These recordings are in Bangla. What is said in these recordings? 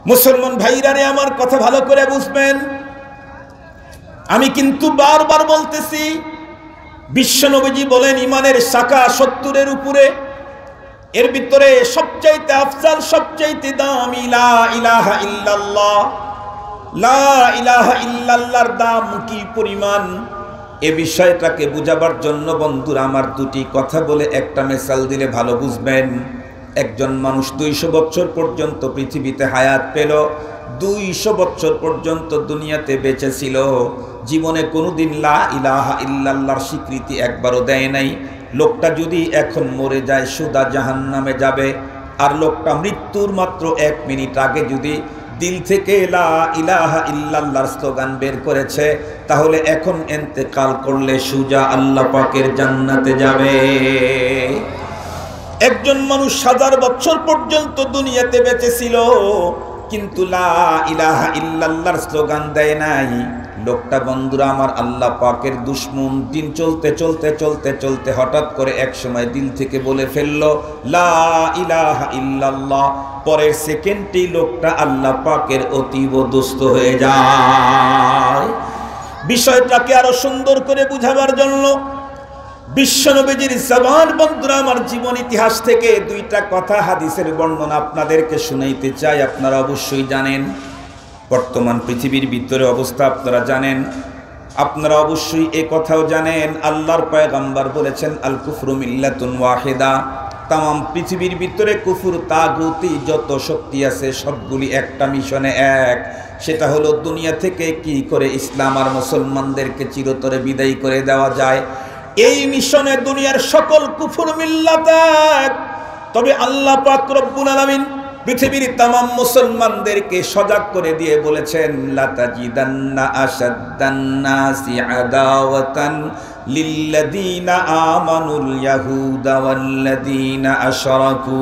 মুসলমান ভাইরা রে, আমার কথা ভালো করে বুঝবেন। আমি কিন্তু বারবার বলতেছি, বিশ্বনবীজি বলেন ইমানের শাখা 70-এর উপরে। এর ভিতরে সবচাইতে আফজাল, সবচাইতে দামি লা ইলাহা ইল্লাল্লাহ। লা ইলাহা ইল্লাল্লাহর দাম কি পরিমাণ, এ বিষয়টাকে বুঝাবার জন্য বন্ধুরা আমার দুটি কথা বলে একটা মিসাল দিলে ভালো বুঝবেন। একজন মানুষ 200 বছর পর্যন্ত পৃথিবীতে হায়াত পেল, 200 বছর পর্যন্ত দুনিয়াতে বেঁচে ছিল, জীবনে কোনোদিন লা ইলাহা ইল্লাল্লাহর স্বীকৃতি একবারও দেয় নাই। লোকটা যদি এখন মরে যায় সুদা জাহান্নামে যাবে। আর লোকটা মৃত্যুর মাত্র 1 মিনিট আগে যদি দিল থেকে লা ইলাহা ইল্লাল্লাহর স্লোগান বের করেছে, তাহলে এখন ইন্তেকাল করলে সুজা আল্লাহ পাকের জান্নাতে যাবে। একজন মানুষ 1000 বছর পর্যন্ত দুনিয়াতে বেঁচে ছিল, কিন্তু লা ইলাহা ইল্লাল্লাহর স্লোগান দেয় নাই। লোকটা বন্ধুরা আমার আল্লাহ পাকের দুশমন। দিন চলতে চলতে চলতে চলতে হঠাৎ করে এক সময় দিল থেকে বলে ফেললো লা ইলাহা ইল্লাল্লাহ। পরের সেকেন্ডেই লোকটা আল্লাহ পাকের অতীব দুস্থ হয়ে যায়। বিষয়টাকে আরো সুন্দর করে বুঝাবার জন্য বিশ্বনবীজির জবান বন্ধুরা আমার জীবন ইতিহাস থেকে 2টা কথা হাদিসের বর্ণনা আপনাদেরকে শুনাইতে চাই। আপনারা অবশ্যই জানেন বর্তমান পৃথিবীর ভিতরে অবস্থা আপনারা জানেন। আপনারা অবশ্যই এই কথাও জানেন আল্লাহর পয়গম্বর বলেছেন আল কুফরু মিল্লাতুন ওয়াহিদা। তাম পৃথিবীর ভিতরে কুফর তাগুতি যত শক্তি আছে সবগুলি একটা মিশনে এক। সেটা হলো দুনিয়া থেকে কি করে ইসলাম আর মুসলমানদেরকে চিরতরে বিদায় করে দেওয়া যায়। এই মিশনে দুনিয়ার সকল কুফর মিল্লাত এক। তবে আল্লাহ পাক রব্বুল আলামিন পৃথিবীর তামাম মুসলমানদেরকে সজাগ করে দিয়ে বলেছেন লাতাজিদান্না আশাদ্দান নাসি আদাওয়াতান লিল্লাযীনা আমানুল ইয়াহুদা ওয়াল্লাযীনা আশরাকু।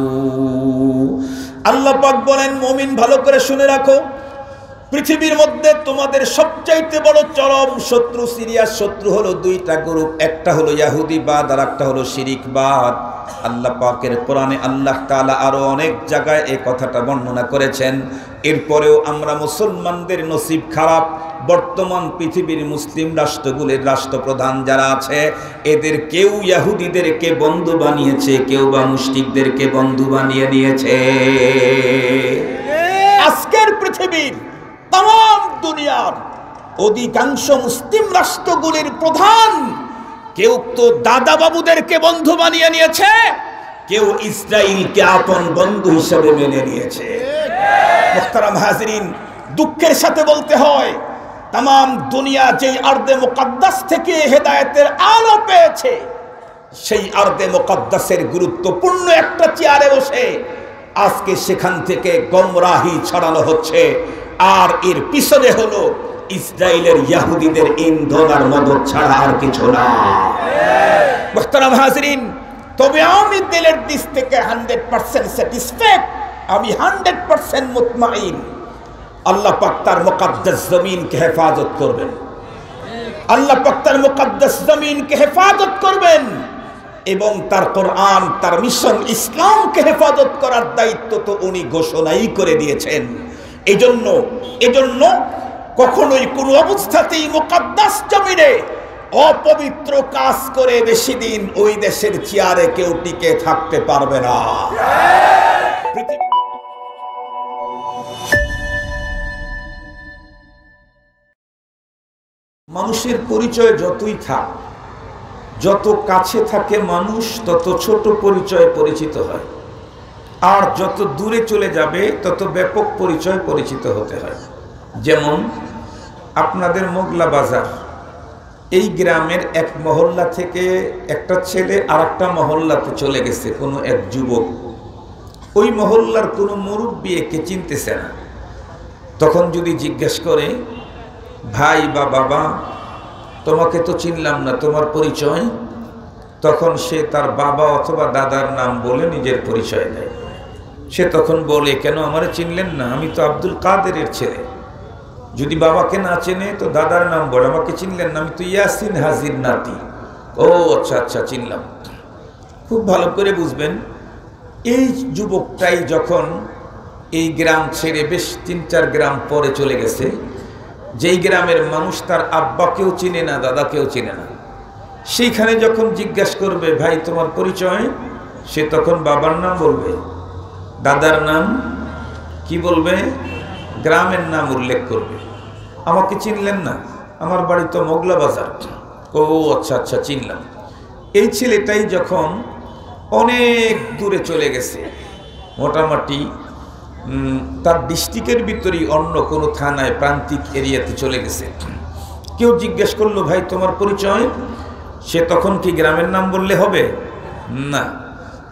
আল্লাহ পাক বলেন মুমিন ভালো করে শুনে রাখো, পৃথিবীর মধ্যে তোমাদের সবচাইতে বড় চরম শত্রু, সিরিয়াস শত্রু হলো 2টা গ্রুপ। একটা হলো ইহুদিবাদ আর একটা হলো শিরিকবাদ। আল্লাহ পাকের কোরআনে আল্লাহ তাআলা আরো অনেক জায়গায় এই কথাটা বর্ণনা করেছেন। এরপরেও আমরা মুসলমানদের নসিব খারাপ। বর্তমান পৃথিবীর মুসলিম রাষ্ট্রগুলির রাষ্ট্রপ্রধান যারা আছে, এদের কেউ ইহুদিদেরকে বন্ধু বানিয়েছে, কেউ বা মুশরিকদেরকে বন্ধু বানিয়ে নিয়েছে। আজকের পৃথিবীর তাম দুনিয়ার অধিকাংশ মুসলিম রাষ্ট্রগুলির প্রধান কেউ তো দাদা বাবুদেরকে বন্ধু বানিয়ে নিয়েছে, কেউ ইসরায়েলকে আপন বন্ধু হিসেবে মেনে নিয়েছে। মুহতারাম হাজিরিন, দুঃখের সাথে বলতে হয় তাম দুনিয়া যেই আরদে মুকাদ্দাস থেকে হেদায়েতের আলো পেয়েছে, সেই আরদে মুকাদ্দাসের গুরুত্বপূর্ণ একটা চেয়ারে বসে আজকে সেখান থেকে গোমরাহি ছড়ানো হচ্ছে। আর এর পিছনে হলো ইসরায়েলের ইহুদিদের ইন্ধন আর মদদ ছাড়া আর কিছু না। মুহতারাম হাজিরিন, তবে আমি দিলের দিক থেকে 100% স্যাটিসফাইড, আমি 100% মুতমাইন। আল্লাহ পাক তার মুকাদ্দাস জমিনকে হেফাজত করবেন। আল্লাহ পাক তার মুকাদ্দাস জমিনকে হেফাজত করবেন এবং তার কোরআন, তার মিশন ইসলামকে হেফাজত করার দায়িত্ব তো উনি ঘোষণাই করে দিয়েছেন। এজন্য কখনোই কোনো অবস্থাতেই মুকাদ্দাস জমিনে অপবিত্র কাজ করে বেশি দিন ওই দেশের চেয়ারে কেউ টিকে থাকতে পারবে না। মানুষের পরিচয় যতই থাক, যত কাছে থাকে মানুষ তত ছোট পরিচয়ে পরিচিত হয়, আর যত দূরে চলে যাবে তত ব্যাপক পরিচয় পরিচিত হতে হয়। যেমন আপনাদের মোগলা বাজার, এই গ্রামের এক মহল্লা থেকে একটা ছেলে আর একটা মহল্লাতে চলে গেছে, কোনো এক যুবক। ওই মহল্লার কোনো মুরব্বী একে চিনতেছে না। তখন যদি জিজ্ঞেস করে ভাই বা বাবা তোমাকে তো চিনলাম না, তোমার পরিচয়, তখন সে তার বাবা অথবা দাদার নাম বলে নিজের পরিচয় দেয়। সে তখন বলে কেন আমারে চিনলেন না, আমি তো আব্দুল কাদেরের ছেলে। যদি বাবাকে না চেনে তো দাদার নাম বলে আমাকে চিনলেন না, আমি তো ইয়াসিন হাজির নাতি। ও আচ্ছা আচ্ছা চিনলাম। খুব ভালো করে বুঝবেন, এই যুবকটাই যখন এই গ্রাম ছেড়ে বেশ 3-4 গ্রাম পরে চলে গেছে, যেই গ্রামের মানুষ তার আব্বাকেও চিনে না, দাদাকেও চিনে না। সেইখানে যখন জিজ্ঞাসা করবে ভাই তোমার পরিচয়, সে তখন বাবার নাম বলবে, দাদার নাম কি বলবে, গ্রামের নাম উল্লেখ করবে। আমাকে চিনলেন না, আমার বাড়ি তো মোগলা বাজার। ও আচ্ছা আচ্ছা চিনলাম। এই ছেলেটাই যখন অনেক দূরে চলে গেছে, মোটামুটি তার ডিস্ট্রিক্টের ভিতরেই অন্য কোনো থানায় প্রান্তিক এরিয়াতে চলে গেছে, কেউ জিজ্ঞেস করলো ভাই তোমার পরিচয়, সে তখন কি গ্রামের নাম বললে হবে না,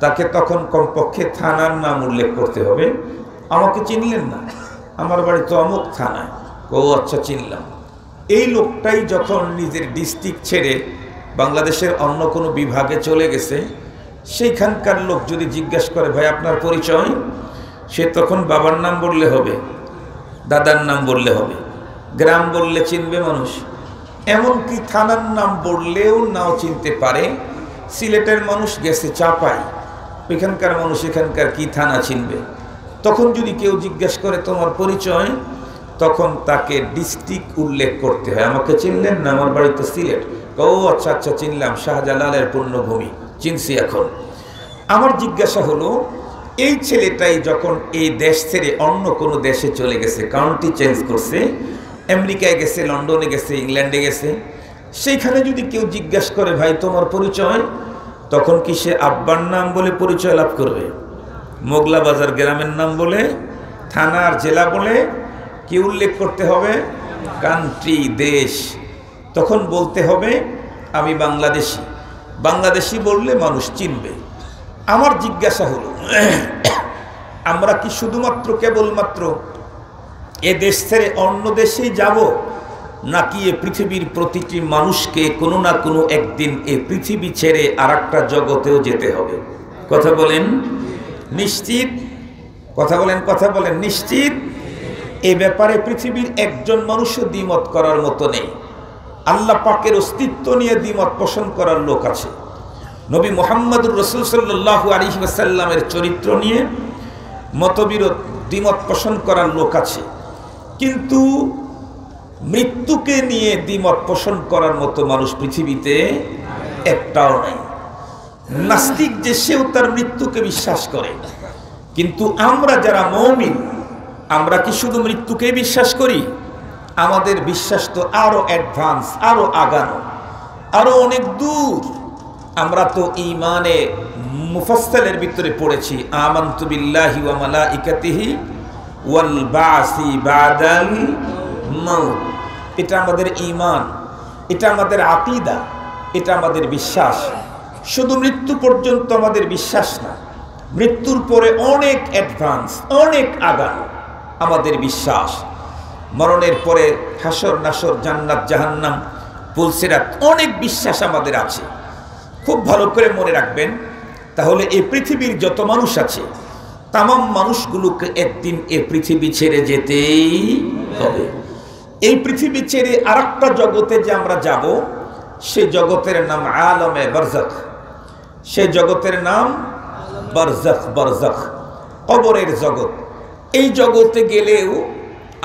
তাকে তখন কমপক্ষে থানার নাম উল্লেখ করতে হবে। আমাকে চিনলেন না, আমার বাড়ি তো অমুক থানায়। ও আচ্ছা চিনলাম। এই লোকটাই যখন নিজের ডিস্ট্রিক্ট ছেড়ে বাংলাদেশের অন্য কোনো বিভাগে চলে গেছে, সেইখানকার লোক যদি জিজ্ঞাসা করে ভাই আপনার পরিচয়, সে তখন বাবার নাম বললে হবে, দাদার নাম বললে হবে। গ্রাম বললে চিনবে মানুষ, এমনকি থানার নাম বললেও নাও চিনতে পারে। সিলেটের মানুষ গেছে চাপাই, ওইখানকার মানুষ এখানকার কি থানা চিনবে। তখন যদি কেউ জিজ্ঞাসা করে তোমার পরিচয়, তখন তাকে ডিস্ট্রিক্ট উল্লেখ করতে হয়। আমাকে চিনলেন না, আমার বাড়ি তো সিলেট। ও আচ্ছা আচ্ছা চিনলাম, শাহজালালের পূর্ণভূমি, চিনছি। এখন আমার জিজ্ঞাসা হলো, এই ছেলেটাই যখন এই দেশ ছেড়ে অন্য কোনো দেশে চলে গেছে, কাউন্টি চেঞ্জ করছে, আমেরিকায় গেছে, লন্ডনে গেছে, ইংল্যান্ডে গেছে, সেইখানে যদি কেউ জিজ্ঞাসা করে ভাই তোমার পরিচয়, তখন কি সে আব্বার নাম বলে পরিচয় লাভ করবে, মোগলা বাজার গ্রামের নাম বলে, থানার জেলা বলে, কি উল্লেখ করতে হবে, কান্ট্রি দেশ। তখন বলতে হবে আমি বাংলাদেশি। বাংলাদেশি বললে মানুষ চিনবে। আমার জিজ্ঞাসা হলো, আমরা কি শুধুমাত্র কেবলমাত্র এ দেশ ছেড়ে অন্য দেশেই যাব, নাকি এ পৃথিবীর প্রতিটি মানুষকে কোনো না কোনো একদিন এ পৃথিবী ছেড়ে আর একটা জগতেও যেতে হবে? কথা বলেন নিশ্চিত? কথা বলেন, কথা বলেন নিশ্চিত? এ ব্যাপারে পৃথিবীর একজন মানুষও দ্বিমত করার মতো নেই। আল্লাহ পাকের অস্তিত্ব নিয়ে দ্বিমত পোষণ করার লোক আছে। নবী মুহাম্মদুর রাসূল সাল্লাল্লাহু আলাইহি ওয়াসাল্লামের চরিত্র নিয়ে মতবিরোধ দ্বিমত পোষণ করার লোক আছে, কিন্তু মৃত্যুকে নিয়ে দ্বিমত পোষণ করার মতো মানুষ পৃথিবীতে একটাও নাই। নাস্তিক যে, সেও তার মৃত্যুকে বিশ্বাস করে, কিন্তু আমরা যারা মুমিন, আমরা কি শুধু মৃত্যুকে বিশ্বাস করি? আমাদের বিশ্বাস তো আরো অ্যাডভান্স, আরো আগানো, আরো অনেক দূর। আমরা তো ঈমানে মুফাসসালের ভিতরে পড়েছি, আমানতু বিল্লাহি ওয়া মালাইকাতিহি ওয়াল বাসি বাদাল মাউত। এটা আমাদের ঈমান, এটা আমাদের আকীদা, এটা আমাদের বিশ্বাস। শুধু মৃত্যু পর্যন্ত আমাদের বিশ্বাস না, মৃত্যুর পরে অনেক অ্যাডভান্স, অনেক আগানো আমাদের বিশ্বাস। মরণের পরে হাসর নাসর, জান্নাত জাহান্নাম, পুলসিরাত, অনেক বিশ্বাস আমাদের আছে। খুব ভালো করে মনে রাখবেন। তাহলে এই পৃথিবীর যত মানুষ আছে, তামাম মানুষগুলোকে একদিন এই পৃথিবী ছেড়ে যেতেই হবে। এই পৃথিবী ছেড়ে আরেকটা জগতে যে আমরা যাব, সে জগতের নাম আলমে বারজাখ। সে জগতের নাম বারজাখ, বারজাখ কবরের জগৎ। এই জগতে গেলেও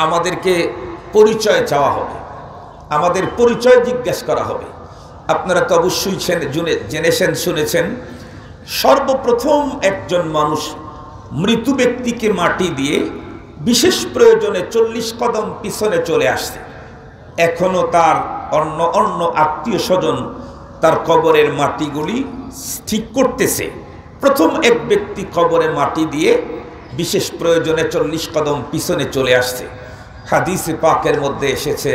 আমাদেরকে পরিচয় চাওয়া হবে, আমাদের পরিচয় জিজ্ঞাসা করা হবে। আপনারা তো অবশ্যই জেনেছেন, শুনেছেন, সর্বপ্রথম একজন মানুষ মৃত ব্যক্তিকে মাটি দিয়ে বিশেষ প্রয়োজনে 40 কদম পিছনে চলে আসছে। এখনো তার অন্য অন্য আত্মীয় স্বজন তার কবরের মাটিগুলি ঠিক করতেছে। প্রথম এক ব্যক্তি কবরে মাটি দিয়ে বিশেষ প্রয়োজনে 40 কদম পিছনে চলে আসছে। হাদিসে পাকের মধ্যে এসেছে,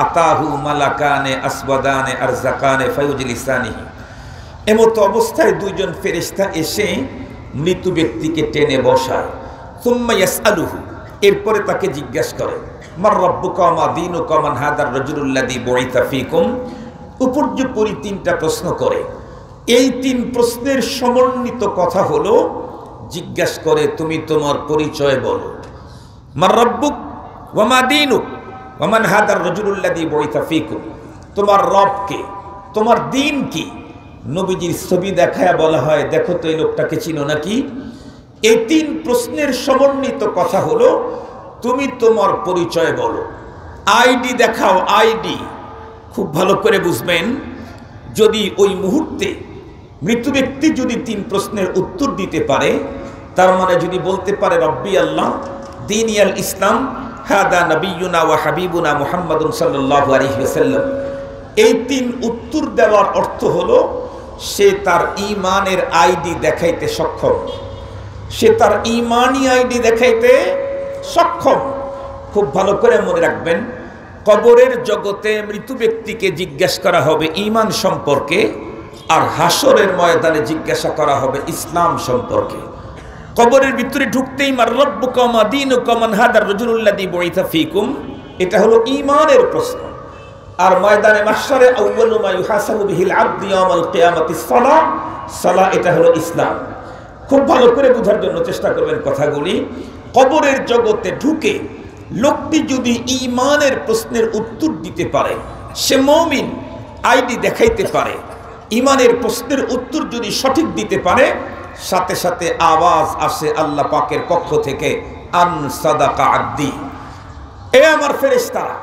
আতাহু মালাকানে আসবাদানে আরজাকানে ফায়ুজলিসানিহি। এমত অবস্থায় দুইজন ফেরেশতা এসে মৃত ব্যক্তিকে টেনে বসায়। সুম্মা ইয়াসআলুহু, এরপরে তাকে জিজ্ঞাসা করে, মার রাব্বুকা ওয়া মা দীনুকা মান হাদার রাজুলুল্লাযী বুইসা ফীকুম। উপর্যুপরি 3টা প্রশ্ন করে। এই 3 প্রশ্নের সমন্বিত কথা হলো, জিজ্ঞাসা করে তুমি তোমার পরিচয় বলো। মার রাব্বুক ওয়া মা দীনুক ওয়া মান হাদার রাজুলুল্লাযী বুইসা ফীকুম। তোমার রব কে, তোমার দ্বীন কি? নবীজির ছবি দেখায় বলা হয়, দেখো তো এই লোকটাকে চিনো নাকি? এই 3 প্রশ্নের সমন্বিত কথা হলো, তুমি তোমার পরিচয় বলো, আইডি দেখাও, আইডি। খুব ভালো করে বুঝবেন, যদি ওই মুহূর্তে মৃত ব্যক্তি যদি 3 প্রশ্নের উত্তর দিতে পারে, তার মানে যদি বলতে পারে রব্বি আল্লাহ, দীনি আল ইসলাম, হাদা নবিয়ুনা ওয়া হাবিবুনা মুহাম্মাদুন সাল্লাল্লাহু আলাইহি ওয়াসাল্লাম, এই 3 উত্তর দেওয়ার অর্থ হলো সে তার ঈমানের আইডি দেখাইতে সক্ষম, সে তার ঈমানি আইডি দেখাইতে সক্ষম। খুব ভালো করে মনে রাখবেন, কবরের জগতে মৃত ব্যক্তিকে জিজ্ঞাসা করা হবে ঈমান সম্পর্কে, আর হাসরের ময়দানে জিজ্ঞাসা করা হবে ইসলাম সম্পর্কে। কবরের ভিতরে ঢুকতেই মার রব্বুকা মা দীনুকা মান হাদার রাজুলুল্লাযী বুইসা ফীকুম, এটা হলো ঈমানের প্রশ্ন। আর ময়দানে মাহশারে আউয়ালু মা ইউহাসাবু বিহিল আবদু ইয়াউমাল কিয়ামাতিস সালাহ, সালাহ এটা হলো ইসলাম। খুব ভালো করে বোঝার জন্য চেষ্টা করবেন কথাগুলি। কবরের জগতে ঢুকে লোকটি যদি ঈমানের প্রশ্নের উত্তর দিতে পারে, সে মুমিন, আইডি দেখাইতে পারে, ঈমানের প্রশ্নের উত্তর যদি সঠিক দিতে পারে, সাথে সাথে আওয়াজ আসে আল্লাহ পাকের পক্ষ থেকে, আন সাদাকা আব্দি, এ আমার ফেরেশতারা,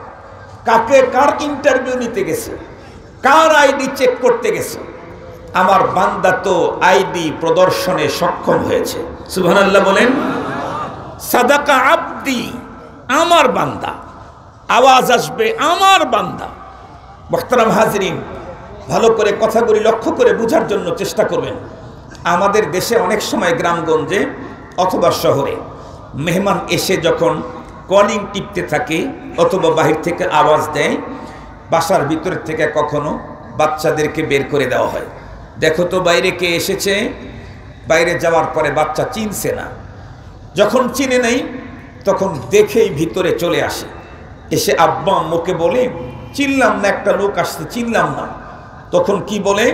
কাকে কার ইন্টারভিউ নিতে গেছে, কার আইডি চেক করতে গেছে? আমার বান্দা তো আইডি প্রদর্শনে সক্ষম হয়েছে। সুবহানাল্লাহ বলেন। সাদাকা আব্দি, আমার বান্দা। আওয়াজ আসবে আমার বান্দা। মুহতারাম হাজিরিন, ভালো করে কথাগুলি লক্ষ্য করে বোঝার জন্য চেষ্টা করবেন। আমাদের দেশে অনেক সময় গ্রামগঞ্জে অথবা শহরে মেহমান এসে যখন কলিং টিপতে থাকে অথবা বাহির থেকে আওয়াজ দেয়, বাসার ভিতর থেকে কখনো বাচ্চাদেরকে বের করে দেওয়া হয়, দেখো তো বাইরে কে এসেছে। বাইরে যাওয়ার পরে বাচ্চা চিনছে না, যখন চিনে নেই তখন দেখেই ভিতরে চলে আসে, এসে আব্বা আম্মুকে বলে চিনলাম না, একটা লোক আসছে চিনলাম না। তখন কি বলে?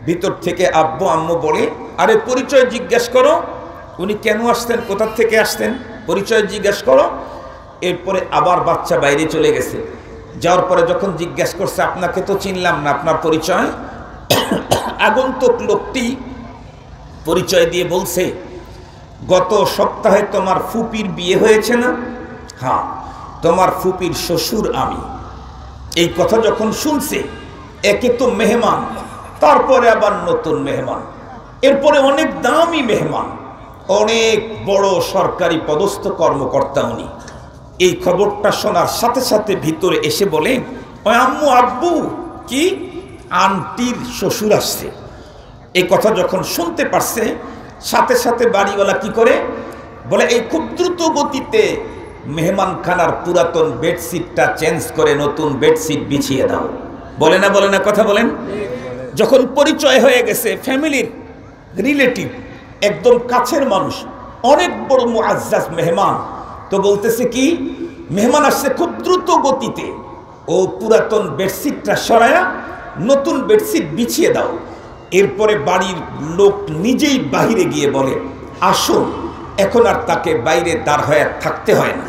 ভিতর থেকে আব্বু আম্মু বলে, আরে পরিচয় জিজ্ঞেস করো, উনি কেন আসতেন, কোথা থেকে আসতেন, পরিচয় জিজ্ঞেস করো। এরপরে আবার বাচ্চা বাইরে চলে গেছে, যাওয়ার পরে যখন জিজ্ঞেস করছে আপনাকে তো চিনলাম না, আপনার পরিচয়? আগন্তুক লোকটি পরিচয় দিয়ে বলছে, গত সপ্তাহে তোমার ফুপির বিয়ে হয়েছে না? হ্যাঁ, তোমার ফুপির শ্বশুর আমি। এই কথা যখন শুনছে, একে তো মেহমান, তারপরে আবার নতুন মেহমান, এরপরে অনেক দামি মেহমান, অনেক বড় সরকারি পদস্থ কর্মকর্তা উনি। এই খবরটা শোনার সাথে সাথে ভিতরে এসে বলে, ওই আম্মু আব্বু, কি আন্টির শ্বশুর আসছে। এই কথা যখন শুনতে পারছে, সাথে সাথে বাড়িওয়ালা কি করে বলে, এই খুব দ্রুত গতিতে মেহমানখানার পুরাতন বেডশিটটা চেঞ্জ করে নতুন বেডশিট বিছিয়ে দাও। বলে না বলে না, কথা বলেন। যখন পরিচয় হয়ে গেছে, ফ্যামিলির রিলেটিভ, একদম কাছের মানুষ, অনেক বড় মুআজ্জাজ মেহমান, তো বলতেছে কি, মেহমান আসছে খুব দ্রুত গতিতে, ও পুরাতন বেডশিটটা সরায়া নতুন বেডশিট বিছিয়ে দাও। এরপরে বাড়ির লোক নিজেই বাহিরে গিয়ে বলে, আসুন, এখন আর তাকে বাইরে দাঁড় হয়ে থাকতে হয় না।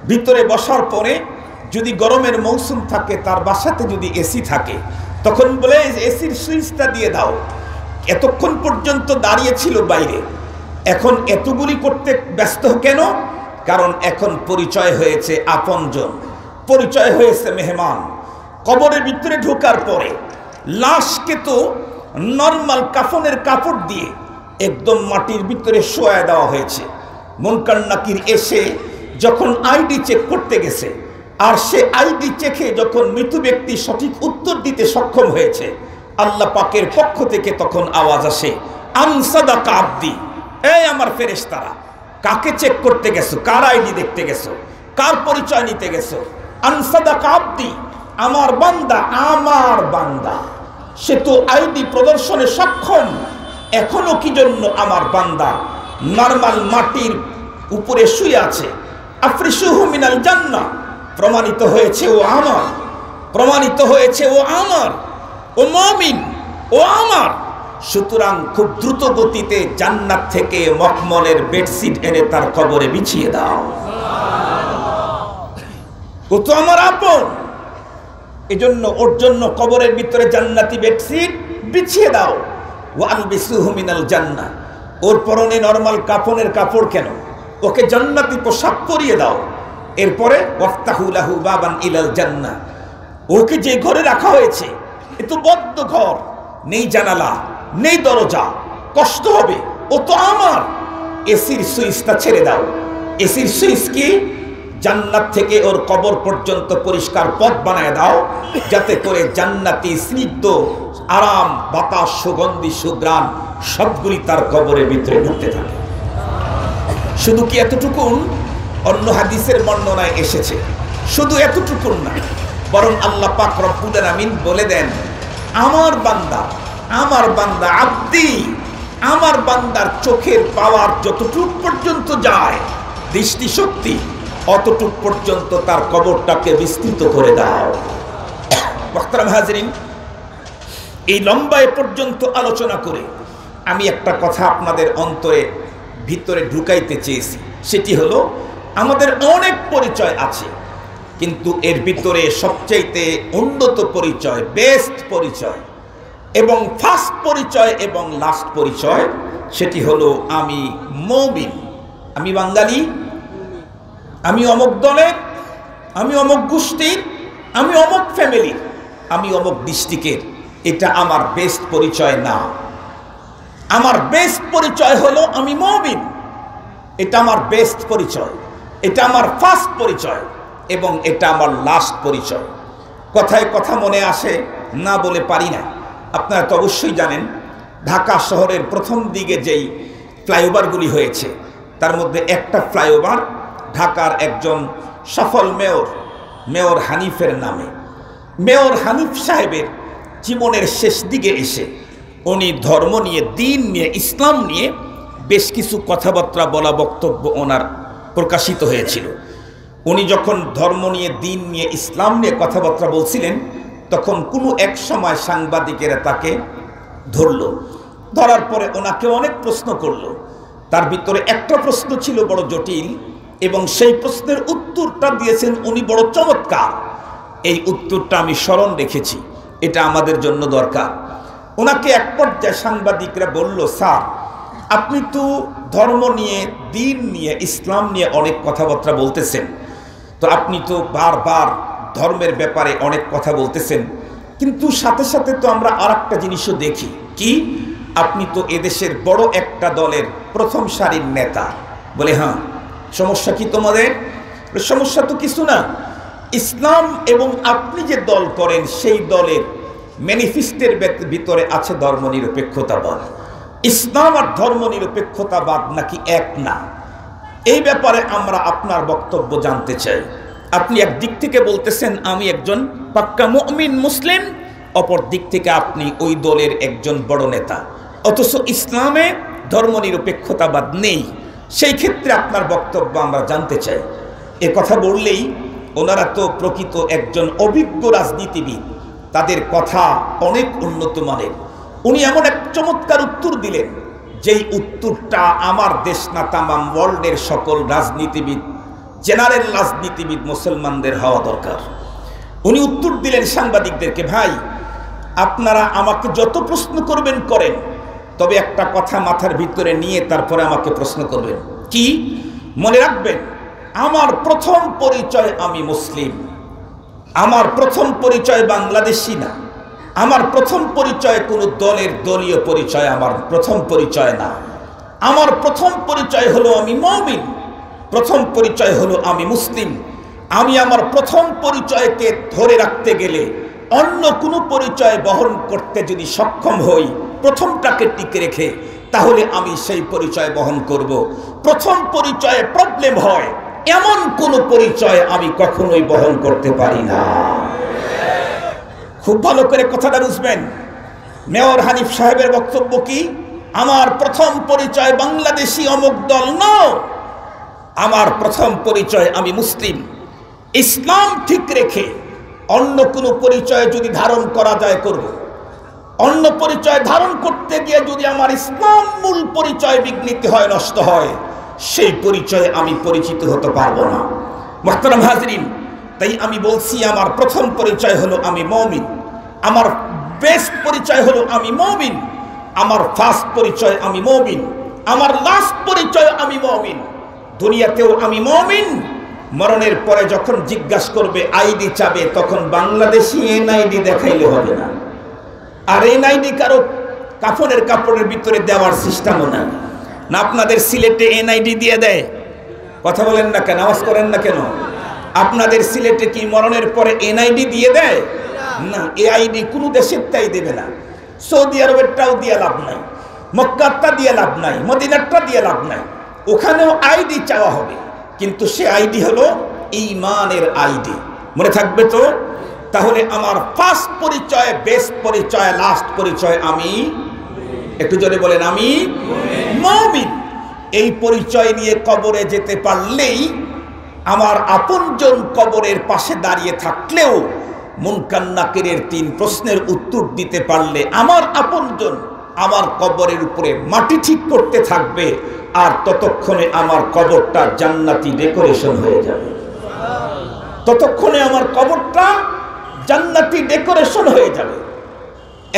ভিতরে বসার পরে যদি গরমের মৌসুম থাকে, তার বাসাতে যদি এসি থাকে, তখন বলে এসির সুইচটা দিয়ে দাও। এতক্ষণ পর্যন্ত দাঁড়িয়ে ছিল বাইরে, এখন এতগুলি করতে ব্যস্ত কেন? কারণ এখন পরিচয় হয়েছে আপনজন, পরিচয় হয়েছে মেহমান। কবরের ভিতরে ঢোকার পরে লাশকে তো নরমাল কাফনের কাপড় দিয়ে একদম মাটির ভিতরে শোয়া দেওয়া হয়েছে। মুনকার নাকির এসে যখন আইডি চেক করতে গেছে, আর সে আইডি চেকে যখন মৃত ব্যক্তি সঠিক উত্তর দিতে সক্ষম হয়েছে, আল্লাহ পাকের পক্ষ থেকে তখন আওয়াজ আসে, আন সাদাকা আব্দি, এই আমার ফেরেশতারা, কাকে চেক করতে গেছো, কার আইডি দেখতে গেছো, কার পরিচয় নিতে গেছো? আন সাদাকা আব্দি, আমার বান্দা, আমার বান্দা, সে তো আইডি প্রদর্শনে সক্ষম, এখনো কি জন্য আমার বান্দা নরমাল মাটির উপরে শুয়ে আছে? আফরিশুহু মিনাল জান্নাহ, প্রমাণিত হয়েছে ও আমার, প্রমাণিত হয়েছে ও আমার, ও মুমিন, ও আমার। সুতরাং খুব দ্রুত গতিতে জান্নাত থেকে মখমলের বেডশিট এনে তার কবরে বিছিয়ে দাও। ও তো আমার আপন, এজন্য ওর জন্য কবরের ভিতরে জান্নাতি বেডশিট বিছিয়ে দাও। ওয়া আলবিসুহু মিনাল জান্নাহ, ওর পরনে নরমাল কাফনের কাপড় কেন? ওকে জান্নাতি পোশাক পরিয়ে দাও। এরপরে ওয়াফতাহু লাহু বাবান ইলাল জান্নাহ, ওকে যে ঘরে রাখা হয়েছে এ তো বদ্ধ ঘর, নেই জানালা নেই দরজা, কষ্ট হবে, ও তো আমার। এসির সুইচটা ছেড়ে দাও। এসির সুইচ কি? জান্নাত থেকে ওর কবর পর্যন্ত পরিষ্কার পথ বানায় দাও, যাতে করে জান্নাতি স্নিগ্ধ আরাম বাতাস, সুগন্ধি, সুঘ্রাণ সবগুলি তার কবরের ভিতরে ঢুকতে থাকে। শুধু কি এতটুকুন? অন্য হাদিসের বর্ণনায় এসেছে শুধু এতটুকুন না, বরং আল্লাহ পাক রব্বুল আলামিন বলে দেন, আমার বান্দা আব্দি, আমার বান্দার চোখের পাওয়ার যতটুক পর্যন্ত যায়, দৃষ্টিশক্তি অতটুক পর্যন্ত তার কবরটাকে বিস্তৃত করে দাও। মুহতারাম হাজরিন, এই লম্বা এ পর্যন্ত আলোচনা করে আমি একটা কথা আপনাদের অন্তরে ভিতরে ঢুকাইতে চেয়েছি। সেটি হলো, আমাদের অনেক পরিচয় আছে, কিন্তু এর ভিতরে সবচাইতে উন্নত পরিচয়, বেস্ট পরিচয় এবং ফার্স্ট পরিচয় এবং লাস্ট পরিচয়, সেটি হলো আমি মুমিন, আমি বাঙালি, আমি অমুক দলের, আমি অমুক গোষ্ঠীর, আমি অমুক ফ্যামিলির, আমি অমুক ডিস্ট্রিক্টের। এটা আমার বেস্ট পরিচয় না। আমার বেস্ট পরিচয় হলো আমি মুমিন। এটা আমার বেস্ট পরিচয়, এটা আমার ফার্স্ট পরিচয় এবং এটা আমার লাস্ট পরিচয়। কথায় কথা মনে আসে না বলে পারি না। আপনারা তো অবশ্যই জানেন, ঢাকা শহরের প্রথম দিকে যেই ফ্লাইওভারগুলি হয়েছে, তার মধ্যে একটা ফ্লাইওভার ঢাকার একজন সফল মেয়র হানিফের নামে। মেয়র হানিফ সাহেবের জীবনের শেষ দিকে এসে উনি ধর্ম নিয়ে, দিন নিয়ে, ইসলাম নিয়ে বেশ কিছু কথাবার্তা বলা, বক্তব্য ওনার প্রকাশিত হয়েছিল। উনি যখন ধর্ম নিয়ে, দিন নিয়ে, ইসলাম নিয়ে কথাবার্তা বলছিলেন, তখন কোনো এক সময় সাংবাদিকেরা তাকে ধরার পরে ওনাকে অনেক প্রশ্ন করলো। তার ভিতরে একটা প্রশ্ন ছিল বড় জটিল এবং সেই প্রশ্নের উত্তরটা দিয়েছেন উনি বড় চমৎকার। এই উত্তরটা আমি স্মরণ রেখেছি, এটা আমাদের জন্য দরকার। ওনাকে এক পর্যায়ে সাংবাদিকরা বলল, স্যার আপনি তো ধর্ম নিয়ে, দিন নিয়ে, ইসলাম নিয়ে অনেক কথাবার্তা বলতেছেন, তো আপনি তো বারবার ধর্মের ব্যাপারে অনেক কথা বলতেছেন, কিন্তু সাথে সাথে তো আমরা আর একটা জিনিসও দেখি, কি আপনি তো এদেশের বড় একটা দলের প্রথম সারির নেতা। বলে, হ্যাঁ, সমস্যা কি তোমাদের? সমস্যা তো কিছু না, ইসলাম এবং আপনি যে দল করেন সেই দলের ম্যানিফেস্টোর ভিতরে আছে ধর্মনিরপেক্ষতাবাদ। ইসলাম আর ধর্মনিরপেক্ষতাবাদ নাকি এক না? এই ব্যাপারে আমরা আপনার বক্তব্য জানতে চাই। আপনি একদিক থেকে বলতেছেন আমি একজন পাক্কা মুমিন মুসলিম, অপর দিক থেকে আপনি ওই দলের একজন বড় নেতা, অথচ ইসলামে ধর্মনিরপেক্ষতাবাদ নেই। সেই ক্ষেত্রে আপনার বক্তব্য আমরা জানতে চাই। এ কথা বললেই ওনারা তো প্রকৃত একজন অভিজ্ঞ রাজনীতিবিদ, তাদের কথা অনেক উন্নত মানের। উনি এমন এক চমৎকার উত্তর দিলেন, যেই উত্তরটা আমার দেশ না তামাম ওয়ার্ল্ডের সকল রাজনীতিবিদ, জেনারেল রাজনীতিবিদ মুসলমানদের হওয়া দরকার। উনি উত্তর দিলেন সাংবাদিকদেরকে, ভাই আপনারা আমাকে যত প্রশ্ন করবেন করেন, তবে একটা কথা মাথার ভিতরে নিয়ে তারপরে আমাকে প্রশ্ন করবেন। কি? মনে রাখবেন, আমার প্রথম পরিচয় আমি মুসলিম, আমার প্রথম পরিচয় বাংলাদেশি না, আমার প্রথম পরিচয় কোনো দলের দলীয় পরিচয় আমার প্রথম পরিচয় না। আমার প্রথম পরিচয় হলো আমি মুমিন, প্রথম পরিচয় হলো আমি মুসলিম। আমি আমার প্রথম পরিচয়কে ধরে রাখতে গেলে, অন্য কোনো পরিচয় বহন করতে যদি সক্ষম হই, প্রথমটাকে টিকে রেখে, তাহলে আমি সেই পরিচয় বহন করব। প্রথম পরিচয়ে প্রবলেম হয় এমন কোন পরিচয় আমি কখনোই বহন করতে পারি না। খুব ভালো করে কথাটা বুঝবেন। মেয়র হানিফ সাহেবের বক্তব্য কি? আমার প্রথম পরিচয় বাংলাদেশি অমুক দল নয়, আমার প্রথম পরিচয় আমি মুসলিম। ইসলাম ঠিক রেখে অন্য কোনো পরিচয় যদি ধারণ করা যায় করব। অন্য পরিচয় ধারণ করতে গিয়ে যদি আমার ইসলাম মূল পরিচয় বিঘ্নিত হয়, নষ্ট হয়, সেই পরিচয়ে আমি পরিচিত হতে পারবো না। মুহতারাম হাজরিন, তাই আমি বলছি আমার প্রথম পরিচয় হলো আমি মুমিন, আমার বেস্ট পরিচয় হলো আমি মুমিন, আমার ফার্স্ট পরিচয় আমি মুমিন, আমার লাস্ট পরিচয় আমি মুমিন, দুনিয়াতেও আমি মুমিন, মরণের পরে যখন জিজ্ঞাসা করবে আইডি চাবে, তখন বাংলাদেশি এনআইডি দেখাইলে হবে না। আর এনআইডি কারো কাফনের কাপড়ের ভিতরে দেওয়ার সিস্টেমও না। না আপনাদের সিলেটে এনআইডি দিয়ে দেয়? কথা বলেন না কেন, আওয়াজ করেন না কেন? আপনাদের সিলেটে কি মরণের পরে এনআইডি দিয়ে দেয়? না, এই আইডি কোনো দেশের তাই দেবে না। সৌদি আরবেরটাও দিয়ে লাভ নাই, মক্কারটা দিয়ে লাভ নাই, মদিনারটা দিয়ে লাভ নাই। ওখানেও আইডি চাওয়া হবে, কিন্তু সে আইডি হলো ঈমানের আইডি। মনে থাকবে তো? তাহলে আমার ফার্স্ট পরিচয়, বেস্ট পরিচয়, লাস্ট পরিচয় আমি, একটু জোরে বলেন, আমি মুমিন। এই পরিচয় নিয়ে কবরে যেতে পারলেই, আমার আপনজন কবরের পাশে দাঁড়িয়ে থাকলেও মুনকার নাকিরের 3 প্রশ্নের উত্তর দিতে পারলে আমার আপনজন আমার কবরের উপরে মাটি ঠিক করতে থাকবে, আর ততক্ষণে আমার কবরটা জান্নাতি ডেকোরেশন হয়ে যাবে। ততক্ষণে আমার কবরটা জান্নাতি ডেকোরেশন হয়ে যাবে।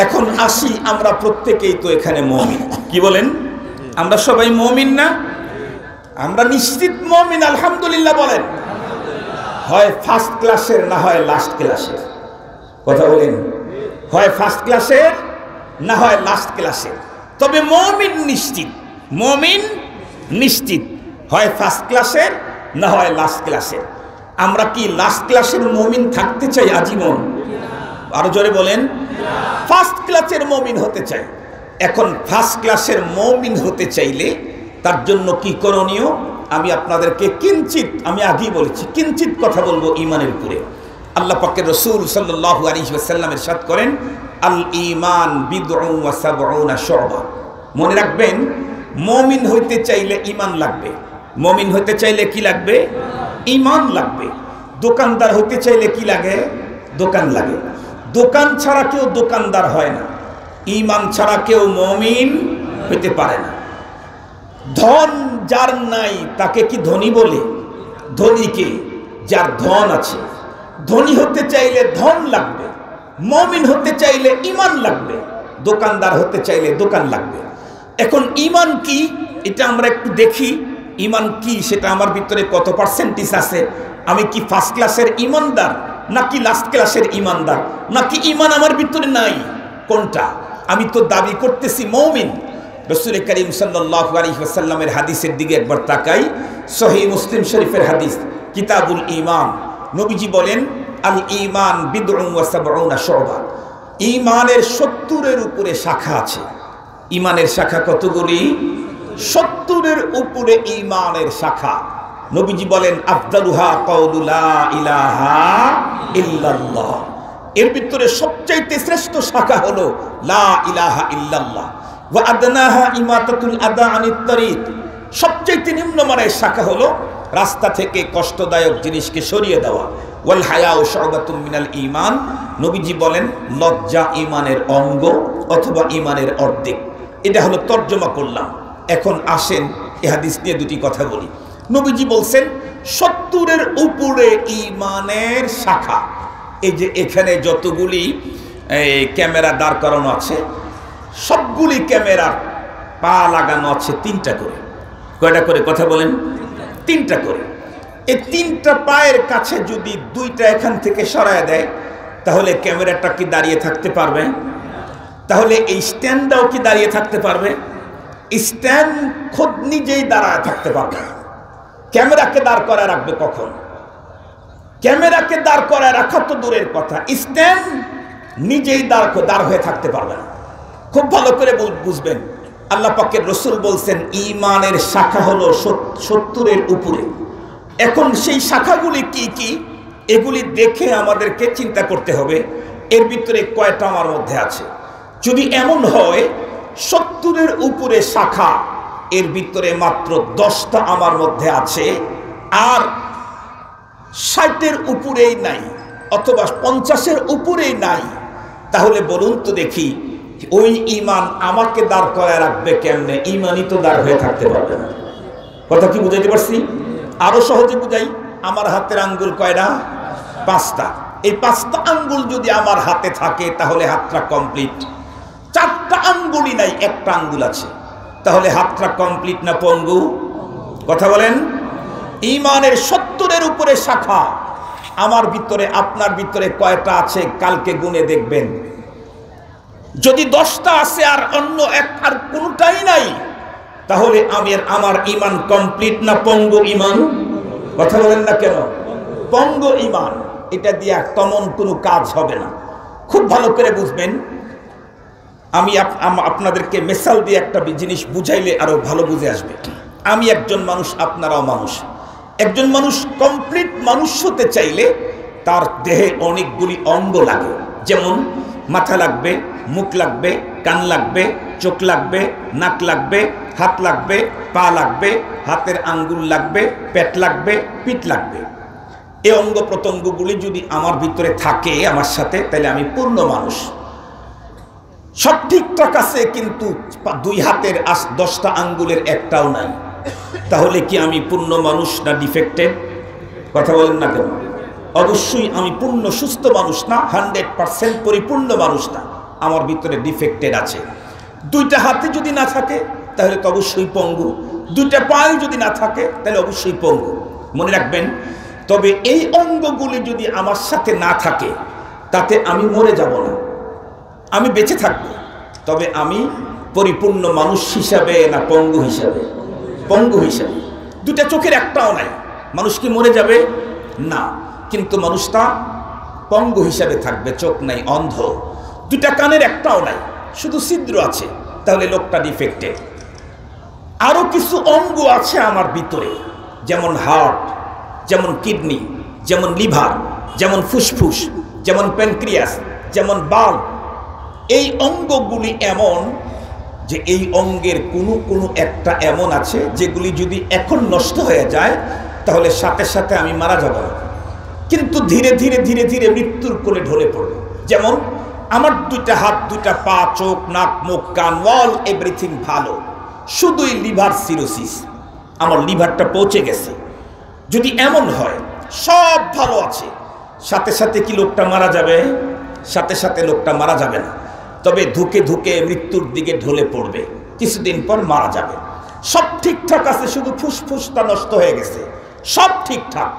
এখন আসি, আমরা প্রত্যেকেই তো এখানে মুমিন, কি বলেন? আমরা সবাই মুমিন না? আমরা নিশ্চিত মুমিন, আলহামদুলিল্লাহ বলেন। হয় ফার্স্ট ক্লাসের, না হয় লাস্ট ক্লাসের। কথা বলেন, হয় ফার্স্ট ক্লাসের, না হয় লাস্ট ক্লাসের। তবে মুমিন নিশ্চিত, মুমিন নিশ্চিত, হয় ফার্স্ট ক্লাসের, না হয় লাস্ট ক্লাসের। আমরা কি লাস্ট ক্লাসের মুমিন থাকতে চাই আজীবন? আরো জোরে বলেন, ফার্স্ট ক্লাসের মুমিন হতে চাই। এখন ফার্স্ট ক্লাসের মুমিন হতে চাইলে তার জন্য কি করণীয়? আমি আপনাদেরকে কিঞ্চিত, আমি আগেই বলেছি, কিঞ্চিত কথা বলবো ঈমানের উপরে। আল্লাহ পাকের রাসূল সাল্লাল্লাহু আলাইহি ওয়াসাল্লাম ইরশাদ করেন, আল ঈমান বিদউন ওয়া সাবউনা শুবা। মনে রাখবেন, মুমিন হইতে চাইলে ঈমান লাগবে। মুমিন হইতে চাইলে কি লাগবে? ঈমান লাগবে। দোকানদার হইতে চাইলে কি লাগে? দোকান লাগে। দোকান ছাড়া কেউ দোকানদার হয় না, ঈমান ছাড়া কেউ মুমিন হইতে পারে না। ধন যার নাই তাকে কি ধনী বলে? ধনীকে, যার ধন আছে। ধনী হতে চাইলে ধন লাগবে, মুমিন হতে চাইলে ঈমান লাগবে, দোকানদার হতে চাইলে দোকান লাগবে। এখন ঈমান কি এটা আমরা একটু দেখি। ঈমান কি সেটা আমার ভিতরে কত পার্সেন্টেজ আছে? আমি কি ফার্স্ট ক্লাসের ঈমানদার, নাকি লাস্ট ক্লাসের ঈমানদার, নাকি ঈমান আমার ভিতরে নাই? কোনটা? আমি তো দাবি করতেছি মুমিন। রাসূল করিম সাল্লাল্লাহু আলাইহি ওয়াসাল্লামের হাদিসের দিকে একবার তাকাই। সহিহ মুসলিম শরীফের হাদিস, কিতাবুল ঈমান। নবীজি বলেন, আল ঈমান বিদউন ওয়া সাবউনা শুবা। ঈমানের 70-এর উপরে শাখা আছে। ঈমানের শাখা কতগুলি? 70-এর উপরে ঈমানের শাখা। নবীজি বলেন, আফদালুহা কাউলু লা ইলাহা ইল্লাল্লাহ। এর ভিতরে সবচাইতে শ্রেষ্ঠ শাখা হলো লা ইলাহা ইল্লাল্লাহ। ওয়া আদনাহা ইমাতাতুল আদা আনিত তারিক। সবচাইতে নিম্নমানের শাখা হলো রাস্তা থেকে কষ্টদায়ক জিনিসকে সরিয়ে দেওয়া। ওয়াল হায়াউ শুবাতুম মিনাল ঈমান। নবীজি বলেন, লজ্জা ঈমানের অঙ্গ অথবা ঈমানের অর্ধেক। এটা হলো তর্জমা করলাম। এখন আসেন এই হাদিস নিয়ে দুটি কথা বলি। নবীজি বলছেন 70-এর উপরে ঈমানের শাখা। এই যে এখানে যতগুলি ক্যামেরা দাঁড় করানো আছে, সবগুলি ক্যামেরার পা লাগানো আছে 3টা করে। কয়টা করে? কথা বলেন, 3টা করে। এই 3টা পায়ের কাছে যদি 2টা এখান থেকে সরায় দেয়, তাহলে ক্যামেরাটা কি দাঁড়িয়ে থাকতে পারবে? তাহলে এই স্ট্যান্ডটাও কি দাঁড়িয়ে থাকতে পারবে? স্ট্যান্ড খোদ নিজেই দাঁড়ায় থাকতে পারবে। ক্যামেরাকে দাঁড় করায় রাখবে কখন? ক্যামেরাকে দাঁড় করায় রাখা তো দূরের কথা, স্ট্যান্ড নিজেই দাঁড় হয়ে থাকতে পারবে না। খুব ভালো করে বুঝবেন, আল্লাহ পাকের রাসূল বলছেন ঈমানের শাখা হলো 70-এর উপরে। এখন সেই শাখাগুলি কি কি, এগুলি দেখে আমাদেরকে চিন্তা করতে হবে এর ভিতরে কয়টা আমার মধ্যে আছে। যদি এমন হয় 70-এর উপরে শাখা, এর ভিতরে মাত্র 10টা আমার মধ্যে আছে, আর 60-এর উপরেই নাই, অথবা 50-এর উপরেই নাই, তাহলে বলুন তো দেখি ওই ঈমান আমাকে দাঁড় করায় রাখবে কেমনে? ঈমানই তো দাঁড় হয়ে থাকতে পারবে না। কথা কি বুঝাইতে পারছি? আরো সহজে বুঝাই। আমার হাতের আঙ্গুল কয়টা? 5টা। এই 5টা আঙ্গুল যদি আমার হাতে থাকে তাহলে হাতটা কমপ্লিট। 4টা আঙ্গুলই নাই, একটা আঙ্গুল আছে। তাহলে হাতটা কমপ্লিট না পঙ্গু? কথা বলেন। ঈমানের 70-এর উপরে শাখা। আমার ভিতরে আপনার ভিতরে কয়টা আছে কালকে গুনে দেখবেন। যদি 10টা আছে আর অন্য আর কোনটাই নাই, তাহলে আমার ঈমান কমপ্লিট না পঙ্গু ঈমান? কথা বলেন না কেন? পঙ্গু ঈমান। এটা দিয়া তেমন কোনো কাজ হবে না। খুব ভালো করে বুঝবেন। আমি আপনাদেরকে মিসাল দিয়ে একটা জিনিস বুঝাইলে আরো ভালো বুঝে আসবে। আমি একজন মানুষ, আপনারাও মানুষ। একজন মানুষ কমপ্লিট মানুষ হতে চাইলে তার দেহে অনেকগুলি অঙ্গ লাগে। যেমন মাথা লাগবে, মুখ লাগবে, কান লাগবে, চোখ লাগবে, নাক লাগবে, হাত লাগবে, পা লাগবে, হাতের আঙ্গুল লাগবে, পেট লাগবে, পিঠ লাগবে। এই অঙ্গ প্রত্যঙ্গগুলি যদি আমার ভিতরে থাকে আমার সাথে, তাহলে আমি পূর্ণ মানুষ। সব ঠিকঠাক আছে, কিন্তু 2 হাতের 10টা আঙ্গুলের একটাও নাই। তাহলে কি আমি পূর্ণ মানুষ না ডিফেক্টেড? কথা বলেন না কেন? অবশ্যই আমি পূর্ণ সুস্থ মানুষ না, 100% পরিপূর্ণ মানুষ না, আমার ভিতরে ডিফেক্টেড আছে। 2টা হাতে যদি না থাকে তাহলে তো অবশ্যই পঙ্গু। 2টা পায়ে যদি না থাকে তাহলে অবশ্যই পঙ্গু। মনে রাখবেন। তবে এই অঙ্গগুলি যদি আমার সাথে না থাকে, তাতে আমি মরে যাব না, আমি বেঁচে থাকব। তবে আমি পরিপূর্ণ মানুষ হিসাবে না পঙ্গু হিসাবে? পঙ্গু হিসাবে। 2টা চোখের একটাও নাই, মানুষ কি মরে যাবে? না, কিন্তু মানুষটা পঙ্গু হিসাবে থাকবে, চোখ নাই, অন্ধ। 2টা কানের একটাও নাই, শুধু ছিদ্র আছে, তাহলে লোকটা ডিফেক্টেড। আরো কিছু অঙ্গ আছে আমার ভিতরে, যেমন হার্ট, যেমন কিডনি, যেমন লিভার, যেমন ফুসফুস, যেমন প্যানক্রিয়াস, যেমন বাল্ব। এই অঙ্গগুলি এমন যে এই অঙ্গের কোনো একটা এমন আছে যেগুলি যদি এখন নষ্ট হয়ে যায় তাহলে সাথে সাথে আমি মারা যাব না, কিন্তু ধীরে ধীরে ধীরে ধীরে মৃত্যুর কোলে ঢলে পড়ব। যেমন আমার 2টা হাত, 2টা পা, চোখ, নাক, মুখ, কান, অল এভরিথিং ভালো, শুধুই লিভার সিরোসিস, আমার লিভারটা পৌঁছে গেছে। যদি এমন হয় সব ভালো আছে, সাথে সাথে কি লোকটা মারা যাবে? সাথে সাথে লোকটা মারা যাবে না, তবে ধুকে ধুকে মৃত্যুর দিকে ঢলে পড়বে, কিছুদিন পর মারা যাবে। সব ঠিকঠাক আছে, শুধু ফুসফুসটা নষ্ট হয়ে গেছে, সব ঠিকঠাক,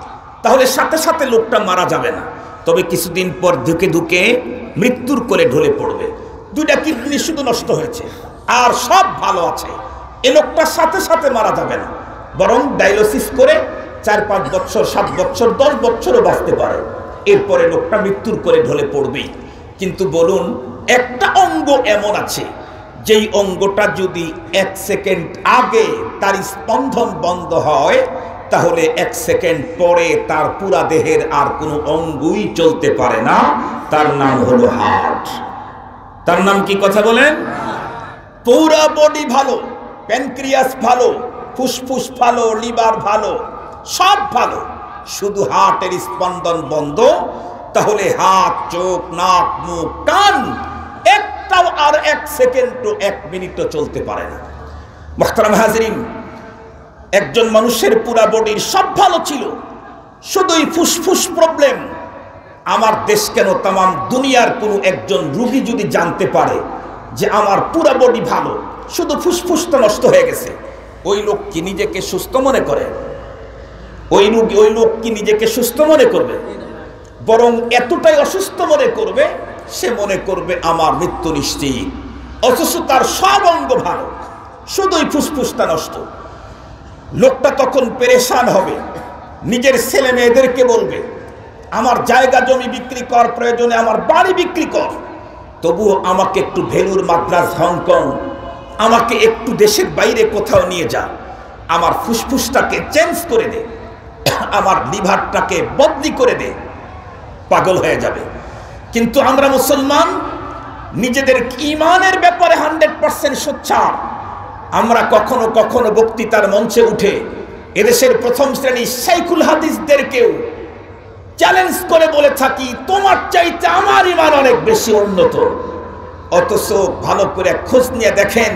তাহলে সাথে সাথে লোকটা মারা যাবে না, তবে কিছুদিন পর ধুকে ধুকে মৃত্যুর কোলে ঢলে পড়বে। 2টা কিডনি শুধু নষ্ট হয়েছে আর সব ভালো আছে, এ লোকটার সাথে সাথে মারা যাবে না, বরং ডায়ালিসিস করে 4-5 বছর, 7 বছর, 10 বছরও বাঁচতে পারে, এরপরে লোকটা মৃত্যুর কোলে ঢলে পড়বেই। কিন্তু বলুন, একটা অঙ্গ এমন আছে যেই অঙ্গটা যদি 1 সেকেন্ড আগে তার স্পন্দন বন্ধ হয়, তাহলে 1 সেকেন্ড পরে তার পুরা দেহের আর কোনো অঙ্গই চলতে পারে না। তার নাম হলো হার্ট। তার নাম কি? কথা বলেন। পুরা বডি ভালো, প্যানক্রিয়াস ভালো, ফুসফুস ভালো, লিভার ভালো, সব ভালো, শুধু হার্টের স্পন্দন বন্ধ, তাহলে হাত, চোখ, নাক, মুখ, কান একটাও আর 1 সেকেন্ডও 1 মিনিটও চলতে পারে না। মুহতারাম হাজিরিন, একজন মানুষের পুরা বডির সব ভালো ছিল, শুধুই ফুসফুস প্রবলেম। আমার দেশ কেন, তাম দুনিয়ার কোনো একজন রোগী যদি জানতে পারে যে আমার পুরা বডি ভালো, শুধু ফুসফুসটা নষ্ট হয়ে গেছে, ওই লোক কি নিজেকে সুস্থ মনে করে? ওই লোক কি নিজেকে সুস্থ মনে করবে? বরং এতটাই অসুস্থ মনে করবে, সে মনে করবে আমার মৃত্যু নিশ্চিত, অথচ তার সব অঙ্গ ভালো, শুধুই ফুসফুসটা নষ্ট। লোকটা তখন পেরেশান হবে, নিজের ছেলে মেয়েদেরকে বলবে আমার জায়গা জমি বিক্রি কর, প্রয়োজনে আমার বাড়ি বিক্রি কর, তবুও আমাকে একটু ভেলুর, মাদ্রাজ, হংকং, আমাকে একটু দেশের বাইরে কোথাও নিয়ে যা, আমার ফুসফুসটাকে চেঞ্জ করে দে, আমার লিভারটাকে বদলি করে দে। পাগল হয়ে যাবে। কিন্তু আমরা মুসলমান নিজেদের ঈমানের ব্যাপারে 100% সোচ্চার। আমরা কখনো কখনো বক্তৃতার মঞ্চে উঠে এদেশের প্রথম শ্রেণী শাইখুল হাদিসদেরকেও চ্যালেঞ্জ করে বলে থাকি, তোমার চাইতে আমার ঈমান অনেক বেশি উন্নত। অথচ ভালো করে খোঁজ নিয়ে দেখেন,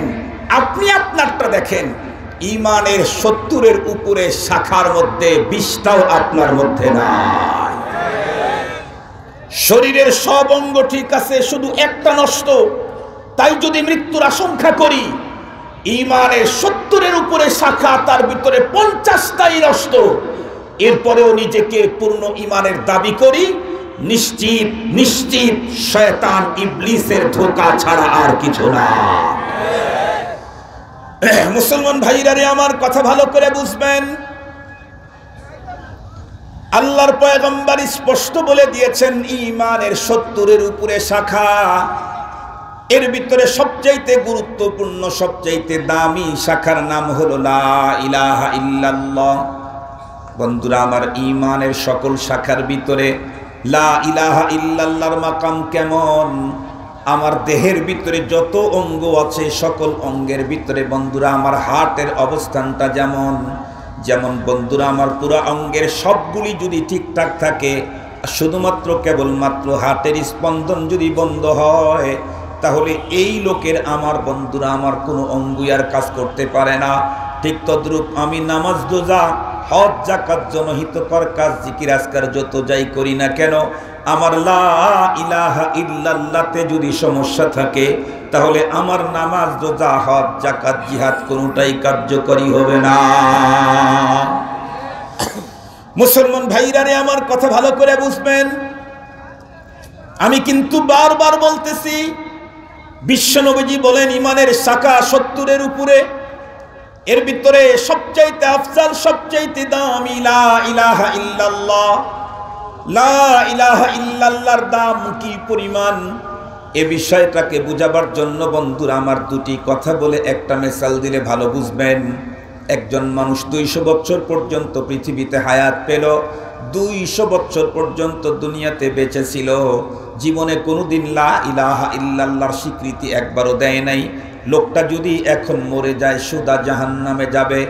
আপনি আপনারটা দেখেন, ঈমানের 70-এর উপরে শাখার মধ্যে 20টাও আপনার মধ্যে নাই। শরীরের সব অঙ্গ ঠিক আছে, শুধু একটা নষ্ট। তাই যদি মৃত্যুর আশঙ্কা করি, ইমানের 70-এর উপরে শাখা, তার ভিতরে 50টাই নষ্ট, এরপরেও নিজেকে পূর্ণ ইমানের দাবি করি, নিশ্চিত নিশ্চিত শয়তান ইবলিসের ধোঁকা ছাড়া আর কিছু না। মুসলমান ভাইরা রে, আমার কথা ভালো করে বুঝবেন। আল্লাহর পয়গম্বর স্পষ্ট বলে দিয়েছেন ঈমানের 70-এর উপরে শাখা, এর ভিতরে সবচাইতে গুরুত্বপূর্ণ সবচাইতে দামি শাখার নাম হলো লা ইলাহা ইল্লাল্লাহ। বন্ধুরা আমার, ঈমানের সকল শাখার ভিতরে লা ইলাহা ইল্লাল্লাহর মাকাম কেমন? আমার দেহের ভিতরে যত অঙ্গ আছে সকল অঙ্গের ভিতরে বন্ধুরা আমার হার্টের অবস্থানটা যেমন যেমন বন্ধুরা আমার পুরো অঙ্গের সবগুলি যদি ঠিকঠাক থাকে, শুধুমাত্র কেবলমাত্র হার্টের স্পন্দন যদি বন্ধ হয়, তাহলে এই লোকের আমার বন্ধুরা আমার কোনো অঙ্গই আর কাজ করতে পারে না। ঠিক তদ্রূপ আমি নামাজ, রোজা, হজ, যাকাত, জনহিতকর কাজ, জিকির আজকার যত যাই করি না কেন, আমার লা ইলাহা ইল্লাল্লাহতে যদি সমস্যা থাকে, তাহলে আমার নামাজ, রোজা, হজ, যাকাত, জিহাদ কোনোটাই কার্যকরী হবে না। মুসলমান ভাইরা রে, আমার কথা ভালো করে বুঝবেন। আমি কিন্তু বারবার বলতেছি, বিশ্বনবীজি বলেন ঈমানের শাখা 70-এর উপরে, এর ভিতরে সবচাইতে আফজাল সবচাইতে দামি লা ইলাহা ইল্লাল্লাহ। লা ইলাহা ইল্লাল্লাহর দাম কি পরিমাণ, এ বিষয়টাকে বুঝাবার জন্য বন্ধুরা আমার দুটি কথা বলে একটা মিসাল দিলে ভালো বুঝবেন। একজন মানুষ 200 বছর পর্যন্ত পৃথিবীতে হায়াত পেল, 200 বছর পর্যন্ত দুনিয়াতে বেঁচে ছিল, জীবনে কোনোদিন লা ইলাহা ইল্লাল্লাহর স্বীকৃতি একবারও দেয় নাই। লোকটা যদি এখন মরে যায়, সোজা জাহান্নামে যাবে।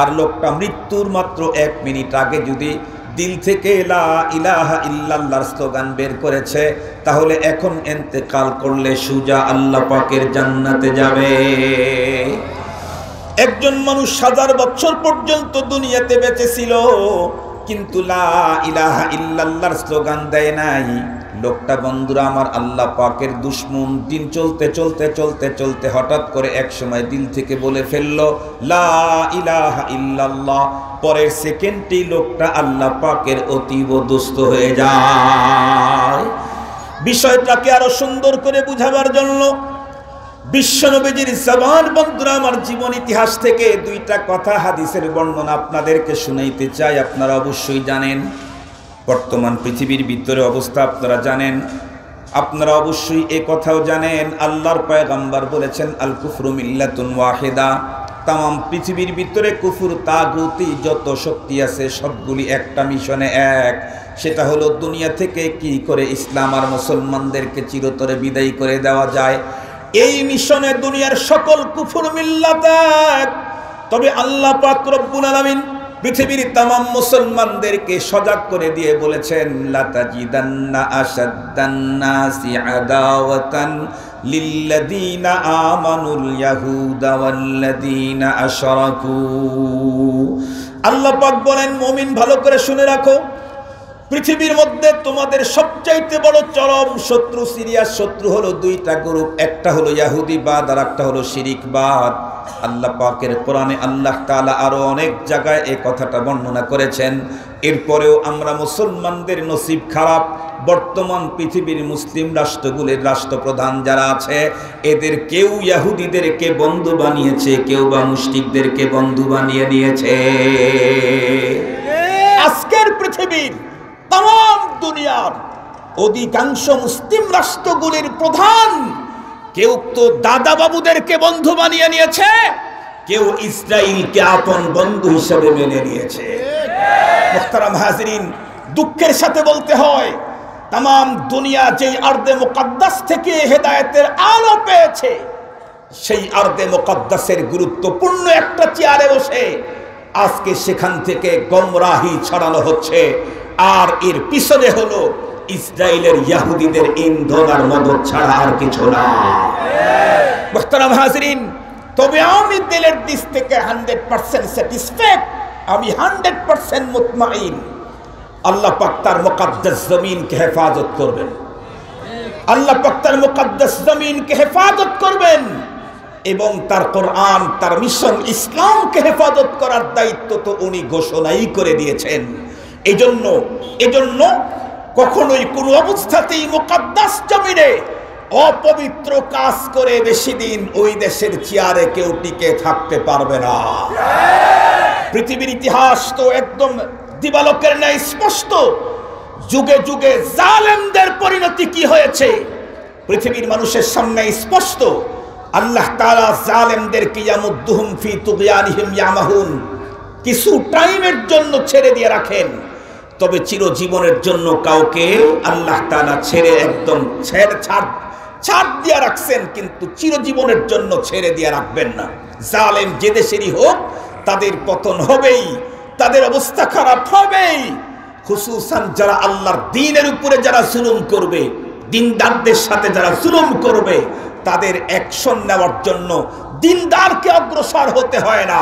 আর লোকটা মৃত্যুর মাত্র 1 মিনিট আগে যদি দিল থেকে লা ইলাহা ইল্লাল্লাহর স্লোগান বের করেছে, তাহলে এখন ইন্তেকাল করলে সোজা আল্লাহ পাকের জান্নাতে যাবে। একজন মানুষ 1000 বছর পর্যন্ত দুনিয়াতে বেঁচে ছিল, কিন্তু লা ইলাহা ইল্লাল্লাহর স্লোগান দেয় নাই। লোকটা বন্ধুরা আমার আল্লাহ পাকের দুশমন। দিন চলতে চলতে চলতে চলতে হঠাৎ করে এক সময় দিল থেকে বলে ফেললো লা ইলাহা ইল্লাল্লাহ, পরের সেকেন্ডেই লোকটা আল্লাহ পাকের অতীব দুস্থ হয়ে যায়। বিষয়টাকে আরো সুন্দর করে বুঝাবার জন্য বিশ্বনবীজির জবান বন্ধুরা আমার জীবন ইতিহাস থেকে 2টা কথা হাদিসের বর্ণনা আপনাদেরকে শুনাইতে চাই। আপনারা অবশ্যই জানেন বর্তমান পৃথিবীর ভিতরে অবস্থা আপনারা জানেন। আপনারা অবশ্যই এই কথাও জানেন আল্লাহর পয়গম্বর বলেছেন আল কুফরু মিল্লাতুন ওয়াহিদা। তাম পৃথিবীর ভিতরে কুফর তাগুতি যত শক্তি আছে সবগুলি একটা মিশনে এক, সেটা হলো দুনিয়া থেকে কি করে ইসলাম আর মুসলমানদেরকে চিরতরে বিদায় করে দেওয়া যায়। এই মিশনে দুনিয়ার সকল কুফর মিল্লাত এক। তবে আল্লাহ পাক রব্বুল আলামিন পৃথিবীর তামাম মুসলমানদেরকে সজাগ করে দিয়ে বলেছেন লাতাজিদান্না আশাদ্দান নাসি আদাওয়াতান লিল্লাযীনা আমানুল ইয়াহুদা ওয়াল্লাযীনা আশরাকু। আল্লাহ পাক বলেন মুমিন ভালো করে শুনে রাখো, পৃথিবীর মধ্যে তোমাদের সবচাইতে বড় চরম শত্রু, সিরিয়াস শত্রু হলো 2টা গ্রুপ। একটা হলো ইহুদিবাদ আর একটা হলো শিরিকবাদ। আল্লাহ পাকের কোরআনে আল্লাহ তাআলা আরো অনেক জায়গায় এই কথাটা বর্ণনা করেছেন। এরপরেও আমরা মুসলমানদের নসিব খারাপ, বর্তমান পৃথিবীর মুসলিম রাষ্ট্রগুলির রাষ্ট্রপ্রধান যারা আছে, এদের কেউ ইহুদিদেরকে বন্ধু বানিয়েছে, কেউ বা মুশরিকদেরকে বন্ধু বানিয়ে নিয়েছে। আজকের পৃথিবীর তাম দুনিয়ার অধিকাংশ মুসলিম রাষ্ট্রগুলির প্রধান কেউ তো দাদা বাবুদেরকে বন্ধু বানিয়ে নিয়েছে, কেউ ইসরায়েলকে আপন বন্ধু হিসেবে মেনে নিয়েছে। মুহতারাম হাজিরিন, দুঃখের সাথে বলতে হয় তাম দুনিয়া যেই আরদে মুকাদ্দাস থেকে হেদায়েতের আলো পেয়েছে, সেই আরদে মুকাদ্দাসের গুরুত্বপূর্ণ একটা চেয়ারে বসে আজকে সেখান থেকে গোমরাহি ছড়ানো হচ্ছে। আর এর পিছনে হলো ইসরায়েলের ইহুদিদের ইন্ধন আর মদদ ছাড়া আর কিছু না। মুহতারাম হাজিরিন, তবে আমি দিলের দিক থেকে 100% স্যাটিসফাইড, আমি 100% মুতমাইন। আল্লাহ পাক তার মুকাদ্দাস জমিনকে হেফাজত করবেন, আল্লাহ পাক তার মুকাদ্দাস জমিনকে হেফাজত করবেন। এবং তার কোরআন, তার মিশন ইসলামকে হেফাজত করার দায়িত্ব তো উনি ঘোষণাই করে দিয়েছেন। এজন্য কখনোই কোনো অবস্থাতেই মুকাদ্দাস জমিনে অপবিত্র কাজ করে বেশি দিন ওই দেশের চেয়ারে কেউ টিকে থাকতে পারবে না। পৃথিবীর ইতিহাস তো একদম দিবালোকের ন্যায় স্পষ্ট। যুগে যুগে জালেমদের পরিণতি কি হয়েছে পৃথিবীর মানুষের সামনে স্পষ্ট। আল্লাহ তাআলা জালেমদেরকে ইয়ামুদ্দুহুম ফি তুগয়ানিহিম ইয়ামাহুন কিছু টাইমের জন্য ছেড়ে দিয়ে রাখেন, তবে চিরজীবনের জন্য কাউকে আল্লাহ তাআলা ছেড়ে একদম ছাড় দিয়ে রাখছেন, কিন্তু চিরজীবনের জন্য ছেড়ে দিয়ে রাখবেন না। জালেম যে দেশেরই হোক তাদের পতন হবেই, তাদের অবস্থা খারাপ হবেই। খুসুসান যারা আল্লাহর দ্বীনের উপরে যারা জুলুম করবে, দিনদারদের সাথে যারা জুলুম করবে, তাদের অ্যাকশন নেওয়ার জন্য দিনদারকে অগ্রসর হতে হয় না,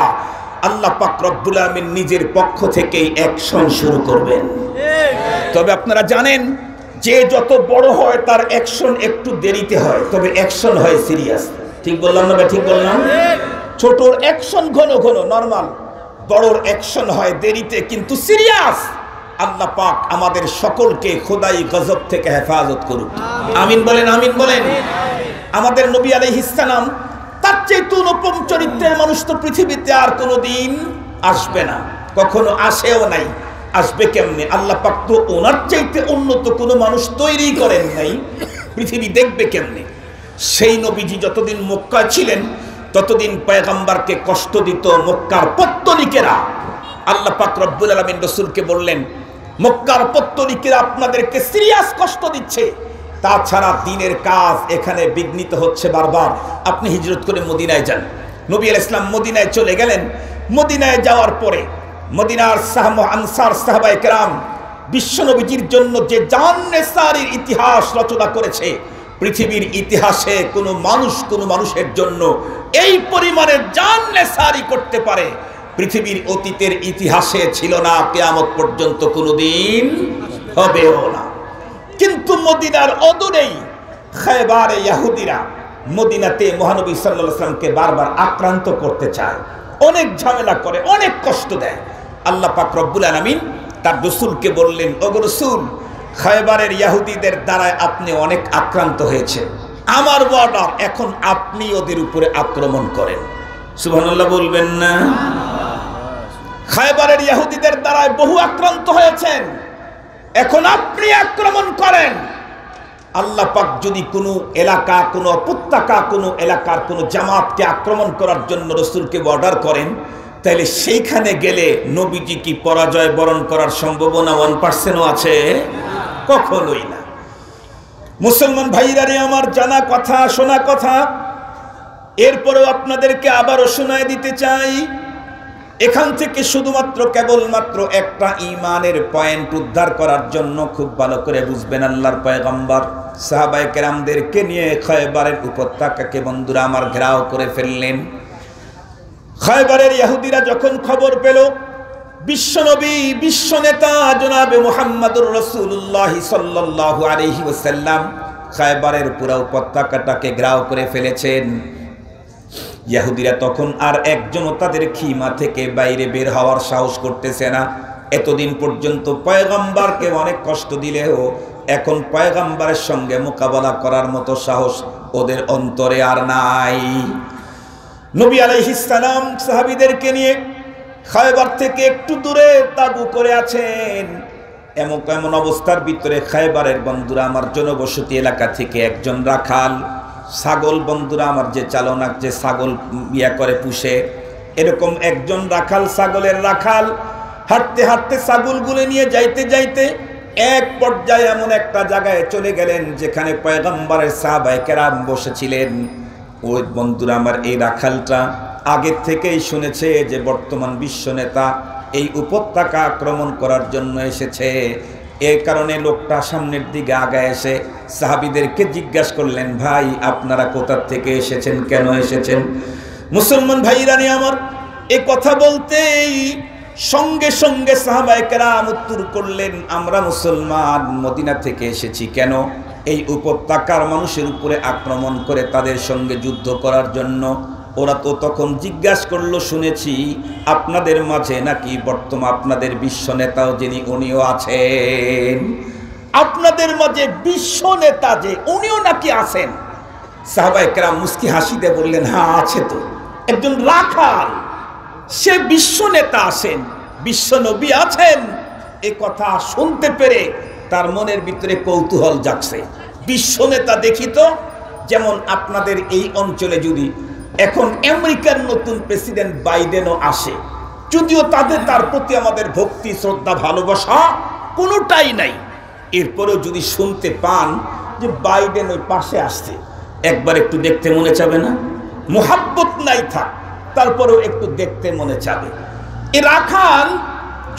আল্লাহ পাক রব্বুল আলামিন নিজের পক্ষ থেকেই অ্যাকশন শুরু করবেন। তবে আপনারা জানেন যে যত বড় হয় তার অ্যাকশন একটু দেরিতে হয়, তবে অ্যাকশন হয় সিরিয়াস। ঠিক বললাম না? ঠিক বললাম? ছোটর অ্যাকশন ঘন ঘন নরমাল, বড়র অ্যাকশন হয় দেরিতে কিন্তু সিরিয়াস। আল্লাহ পাক আমাদের সকলকে খোদাই গজব থেকে হেফাজত করুক। আমিন বলেন, আমিন বলেন। আমাদের নবী আলাইহিস সালাম তার চাইতে অনুপম চরিত্রের মানুষ তো পৃথিবীতে আর কোনোদিন আসবে না, কখনো আসেও নাই। আসবে কেমনে? আল্লাহ পাক তো ওনার চাইতে উন্নত কোনো মানুষ তৈরি করেন নাই, পৃথিবী দেখবে কেমনে? সেই নবীজি যতদিন মক্কা ছিলেন ততদিন পয়গম্বরকে কষ্ট দিত মক্কার পত্তলিকেরা। আল্লাহ পাক রব্বুল আলামিন রাসূলকে বললেন, মক্কার পত্তলিকেরা আপনাদেরকে সিরিয়াস কষ্ট দিচ্ছে, তাছাড়া দ্বীনের কাজ এখানে বিঘ্নিত হচ্ছে বারবার, আপনি হিজরত করে মদিনায় যান। নবী আলাইহিস সালাম মদিনায় চলে গেলেন। মদিনায় যাওয়ার পরে মদিনার আনসার সাহাবায়ে কেরাম বিশ্বনবীজির জন্য যে জান-নেসারির ইতিহাস রচনা করেছে, পৃথিবীর ইতিহাসে কোনো মানুষের জন্য এই পরিমাণের জান-নেসারি করতে পারে পৃথিবীর অতীতের ইতিহাসে ছিল না, কিয়ামত পর্যন্ত কোনোদিন হবেও না। কিন্তু মদিনার অদূরেই খায়বারে ইহুদিরা মদিনাতে মহানবী সাল্লাল্লাহু আলাইহি ওয়াসাল্লামকে বারবার আক্রান্ত করতে চায়, অনেক ঝামেলা করে, অনেক কষ্ট দেয়। আল্লাহ পাক রব্বুল আলামিন তার রাসূলকে বললেন, ওগো রাসূল, খায়বারের ইহুদিদের দ্বারা আপনি অনেক আক্রান্ত হয়েছে, আমার অর্ডার এখন আপনি ওদের উপরে আক্রমণ করেন। সুবহানাল্লাহ বলবেন না? খায়বারের ইহুদিদের দ্বারা বহু আক্রান্ত হয়েছেন, এখন আপনি আক্রমণ করেন। আল্লাহ পাক যদি কোনো এলাকা, কোনো উপত্যকা, কোনো এলাকার কোনো জামাতকে আক্রমণ করার জন্য রাসূলকে অর্ডার করেন, তাহলে সেইখানে গেলে নবীজি কি পরাজয় বরণ করার সম্ভাবনা 1%ও আছে? কখনোই না। মুসলমান ভাইরা রে আমার, জানা কথা, শোনা কথা, এরপরেও আপনাদেরকে আবারও শোনায় দিতে চাই। এখান থেকে শুধুমাত্র কেবলমাত্র একটা ঈমানের পয়েন্ট উদ্ধার করার জন্য খুব ভালো করে বুঝবেন, আল্লাহর পয়গম্বর সাহাবায়ে কেরামদেরকে নিয়ে খায়বারের উপত্যকাকে বন্ধুরা আমার ঘেরাও করে ফেললেন। খায়বারের ইহুদিরা যখন খবর পেল বিশ্বনবী, বিশ্বনেতা জনাবে মুহাম্মদুর রাসূলুল্লাহ সাল্লাল্লাহু আলাইহি ওয়াসাল্লাম খায়বারের পুরো উপত্যকাটাকে ঘেরাও করে ফেলেছেন, ইহুদিরা তখন আর একজনও তাদের খিমা থেকে বাইরে বের হওয়ার সাহস করতেছে না। এতদিন পর্যন্ত পয়গম্বরকে অনেক কষ্ট দিলেও এখন পয়গম্বরের সঙ্গে মোকাবেলা করার মতো সাহস ওদের অন্তরে আর নাই। নবী আলাইহিস সালাম সাহাবীদেরকে নিয়ে খায়বার থেকে একটু দূরে তাবু করে আছেন। এমন অবস্থার ভিতরে খায়বারের বন্ধুরা আমার জনবসতি এলাকা থেকে একজন রাখাল, ছাগল বন্ধুরা আমার যে চালনাক, যে ছাগল করে পুষে, এরকম একজন রাখাল, ছাগলের রাখাল হাঁটতে হাঁটতে ছাগলগুলো নিয়ে যাইতে যাইতে এক পর্যায়ে এমন একটা জায়গায় চলে গেলেন যেখানে পয়গম্বরের সাহাবায়ে কেরাম বসেছিলেন। ওই বন্ধুরা আমার এই রাখালটা আগের থেকেই শুনেছে যে বর্তমান বিশ্ব নেতা এই উপত্যকা আক্রমণ করার জন্য এসেছে। এই কারণে লোকটা সামনের দিকে আগায় এসে সাহাবীদেরকে জিজ্ঞাসা করলেন, ভাই আপনারা কোথা থেকে এসেছেন, কেন এসেছেন? মুসলমান ভাইরা নিয়ে আমার এই কথা বলতেই সঙ্গে সঙ্গে সাহাবায়ে কেরাম উত্তর করলেন, আমরা মুসলমান, মদিনা থেকে এসেছি। কেন? এই উপত্যকার মানুষের উপরে আক্রমণ করে তাদের সঙ্গে যুদ্ধ করার জন্য। ওরা তো তখন জিজ্ঞাসা করলো, শুনেছি আপনাদের মাঝে নাকি বর্তমান আপনাদের বিশ্ব নেতাও যিনি উনিও আছেন, আপনাদের মাঝে বিশ্ব নেতা যে উনিও নাকি আছেন। সাহাবায়ে কেরাম মুস্কি হাসি দিয়ে বললেন, হ্যাঁ আছে তো, একজন রাখাল সে বিশ্ব নেতা আছেন, বিশ্ব নবী আছেন। এ কথা শুনতে পেরে তার মনের ভিতরে কৌতূহল জাগছে। বিশ্ব নেতা দেখি তো, যেমন আপনাদের এই অঞ্চলে যদি এখন আমেরিকার নতুন প্রেসিডেন্ট বাইডেনও আসে, যদিও তার প্রতি আমাদের ভক্তি শ্রদ্ধা ভালোবাসা কোনোটাই নাই, এরপরেও যদি শুনতে পান যে বাইডেন ওই পাশে আসছে, একবার একটু দেখতে মনে চাবে না? মোহাব্বত নাই থাক, তারপরেও একটু দেখতে মনে চাবে। এ রাখাল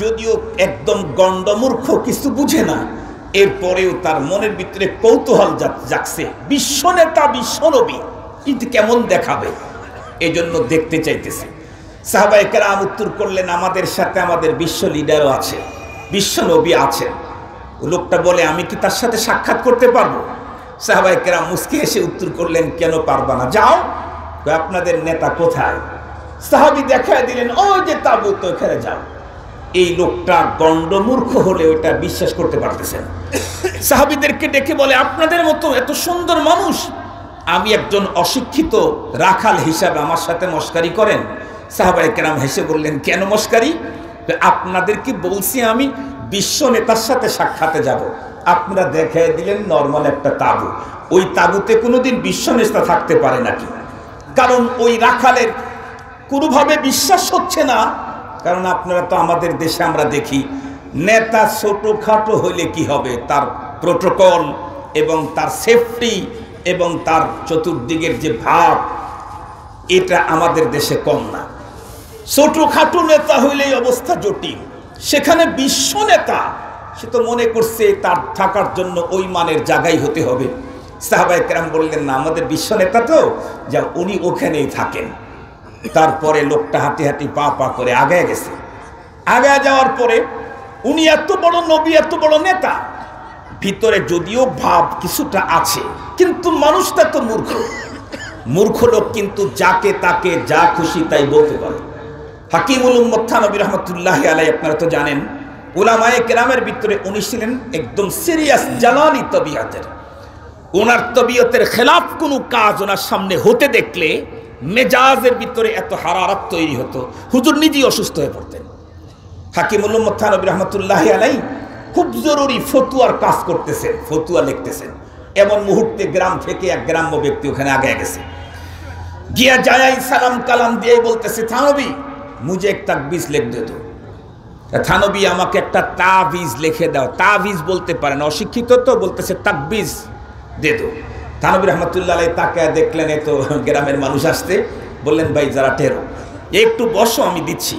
যদিও একদম গণ্ডমূর্খ, কিছু বুঝে না, এরপরেও তার মনের ভিতরে কৌতূহল জাগছে, বিশ্ব নেতা বিশ্ব নবী কিন্তু কেমন দেখাবে, এজন্য দেখতে চাইতেছে। সাহাবায়ে কেরাম উত্তর করলেন, আমাদের সাথে আমাদের বিশ্ব লিডারও আছে, বিশ্ব নবী আছেন। লোকটা বলে, আমি কি তার সাথে সাক্ষাৎ করতে পারবো? সাহাবায়ে কেরাম মুস্কি হেসে উত্তর করলেন, কেন পারবা না, যাও। আপনাদের নেতা কোথায়? সাহাবী দেখায় দিলেন, ওই যে তাবুত, ওখানে যাও। এই লোকটা গণ্ডমূর্খ হলে ওইটা বিশ্বাস করতে পারতেছেন। সাহাবীদেরকে ডেকে বলে, আপনাদের মতো এত সুন্দর মানুষ, আমি একজন অশিক্ষিত রাখাল হিসাবে আমার সাথে মস্কারি করেন? সাহাবায়ে কেরাম হেসে বললেন, কেন মস্কারি? আপনাদেরকে বলছি আমি বিশ্ব নেতার সাথে সাক্ষাতে যাব। আপনারা দেখায় দিলেন নরমাল একটা তাবু, ওই তাবুতে কোনোদিন বিশ্ব নেতা থাকতে পারে নাকি? কারণ ওই রাখালের কোনোভাবে বিশ্বাস হচ্ছে না। কারণ আপনারা তো আমাদের দেশে আমরা দেখি, নেতা ছোটোখাটো হইলে কি হবে, তার প্রোটোকল এবং তার সেফটি এবং তার চতুর্দিকের যে ভাব, এটা আমাদের দেশে কম না। ছোটোখাটো নেতা হইলেই অবস্থা জটিল, সেখানে বিশ্ব নেতা, সে তো মনে করছে তার থাকার জন্য ওই মানের জায়গায় হতে হবে। সাহাবায়ে কেরাম বললেন, না, আমাদের বিশ্ব নেতা তো, যা উনি ওখানেই থাকেন। তারপরে লোকটা হাঁটি হাঁটি পা পা করে আগায় গেছে। আগায় যাওয়ার পরে উনি এত বড় নবী, এত বড় নেতা, ভিতরে যদিও ভাব কিছুটা আছে, কিন্তু মানুষটা তো মূর্খ। মূর্খ লোক কিন্তু যাকে তাকে যা খুশি তাই বলতে পারে। হাকিমুল উম্মত থানবী রহমতুল্লাহি আলাইহি, আপনারা তো জানেন, উলামায়ে কেরামের ভিতরে উনি ছিলেন একদম সিরিয়াস জালালি তবিয়তের। ওনার তবিয়তের খেলাফ কোনো কাজ ওনার সামনে হতে দেখলে মেজাজের ভিতরে এত হারারাত তৈরি হতো, হুজুর নিজেই অসুস্থ হয়ে পড়তেন। হাকিমুল উম্মত থানবী রহমতুল্লাহি আলাইহি খুব জরুরি ফতুয়ার কাজ করতেছেন, ফতুয়া লিখতেছেন, এমন মুহূর্তে গ্রাম থেকে এক গ্রাম্য ব্যক্তি ওখানে আগে গেছে। গিয়া যায় সালাম কালাম দিয়ে বলতেছে, থানবী মুঝে এক তাকবিজ লিখ দে দো। থানবী আমাকে একটা তাবিজ লিখে দাও। তাবিজ বলতে পারেন, অশিক্ষিত তো, বলতেছে তাকবিজ দে দো। থানবী রহমতুল্লাহ আলাইহি তাকায় দেখলেন এ তো গ্রামের মানুষ আসতে, বললেন, ভাই যারা টেরো, একটু বসো, আমি দিচ্ছি।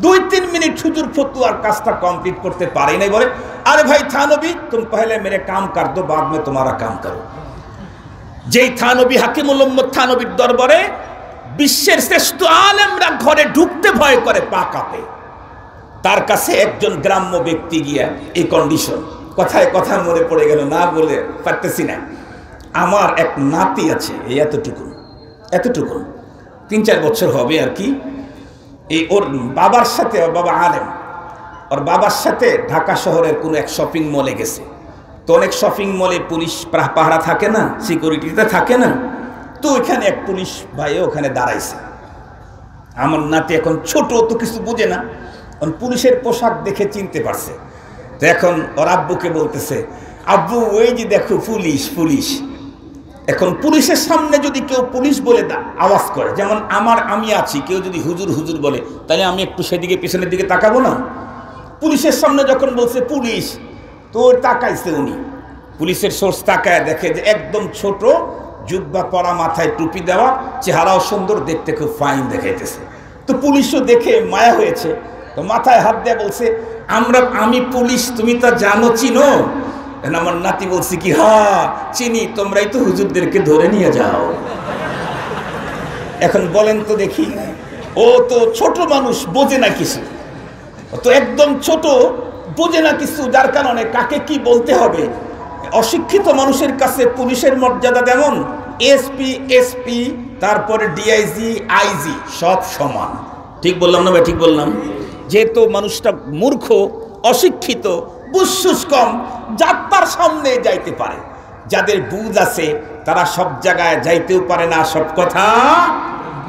2-3 মিনিট হুজুর ফতুয়ার কাজটা কমপ্লিট করতে পারে নাই, বলে, আরে ভাই থানবী, তুমি পহলে মেরে কাম কর দো, বাদ মে তোমারা কাম করো। যেই থানবী হাকিমুল উম্মত থানবীর দরবারে বিশ্বের শ্রেষ্ঠ আলেমরা ঘরে ঢুকতে ভয় করে, পা কাঁপে, তার কাছে একজন গ্রাম্য ব্যক্তি গিয়া এই কন্ডিশন, কথায় কথা মনে পড়ে গেল, না বলে পারতেছি না, আমার এক নাতি আছে, এই এতটুকু 3-4 বছর হবে আর কি। এই ওর বাবার সাথে, ওর বাবা আলেম, ওর বাবার সাথে ঢাকা শহরের কোনো এক শপিং মলে গেছে। তো অনেক শপিং মলে পুলিশ পাহারা থাকে না, সিকিউরিটিতে থাকে না, তো ওইখানে এক পুলিশ ভাই ওখানে দাঁড়াইছে। আমার নাতি এখন ছোট, তো কিছু বুঝে না, পুলিশের পোশাক দেখে চিনতে পারছে। তো এখন ওর আব্বুকে বলতেছে, আব্বু ওই যে দেখো পুলিশ পুলিশ। এখন পুলিশের সামনে যদি কেউ পুলিশ বলে আওয়াজ করে, যেমন আমি আছি, কেউ যদি হুজুর হুজুর বলে, তাহলে আমি একটু সেদিকে পিছনের দিকে তাকাবো না? পুলিশের সামনে যখন বলছে পুলিশ, তো তাকাইছে উনি, পুলিশের সোর্স তাকায় দেখে যে একদম ছোট, জুব্বা পরা, মাথায় টুপি দেওয়া, চেহারাও সুন্দর, দেখতে খুব ফাইন দেখাইতেছে। তো পুলিশও দেখে মায়া হয়েছে, তো মাথায় হাত দিয়ে বলছে, আমি পুলিশ, তুমি তা জানো, চিনো? আমার নাতি বলছে কি, হ্যাঁ চিনি, তোমরাই তো হুজুরদেরকে ধরে নিয়ে যাও। এখন বলেন তো দেখি, ও তো ছোট মানুষ, বোঝে না কিছু, তো একদম ছোট, বোঝে না কিছু, যার কারণে কাকে কি বলতে হবে অশিক্ষিত মানুষের কাছে পুলিশের মর্যাদা যেমন, এসপি, এসপি, তারপরে ডিআইজি, আইজি সব সমান। ঠিক বললাম না ভাই? ঠিক বললাম। যেহেতু মানুষটা মূর্খ, অশিক্ষিত, বুঝসুস কম, যাত্রার সামনে যাইতে পারে। যাদের বুঝ আছে তারা সব জায়গায় যাইতেও পারে না, সব কথা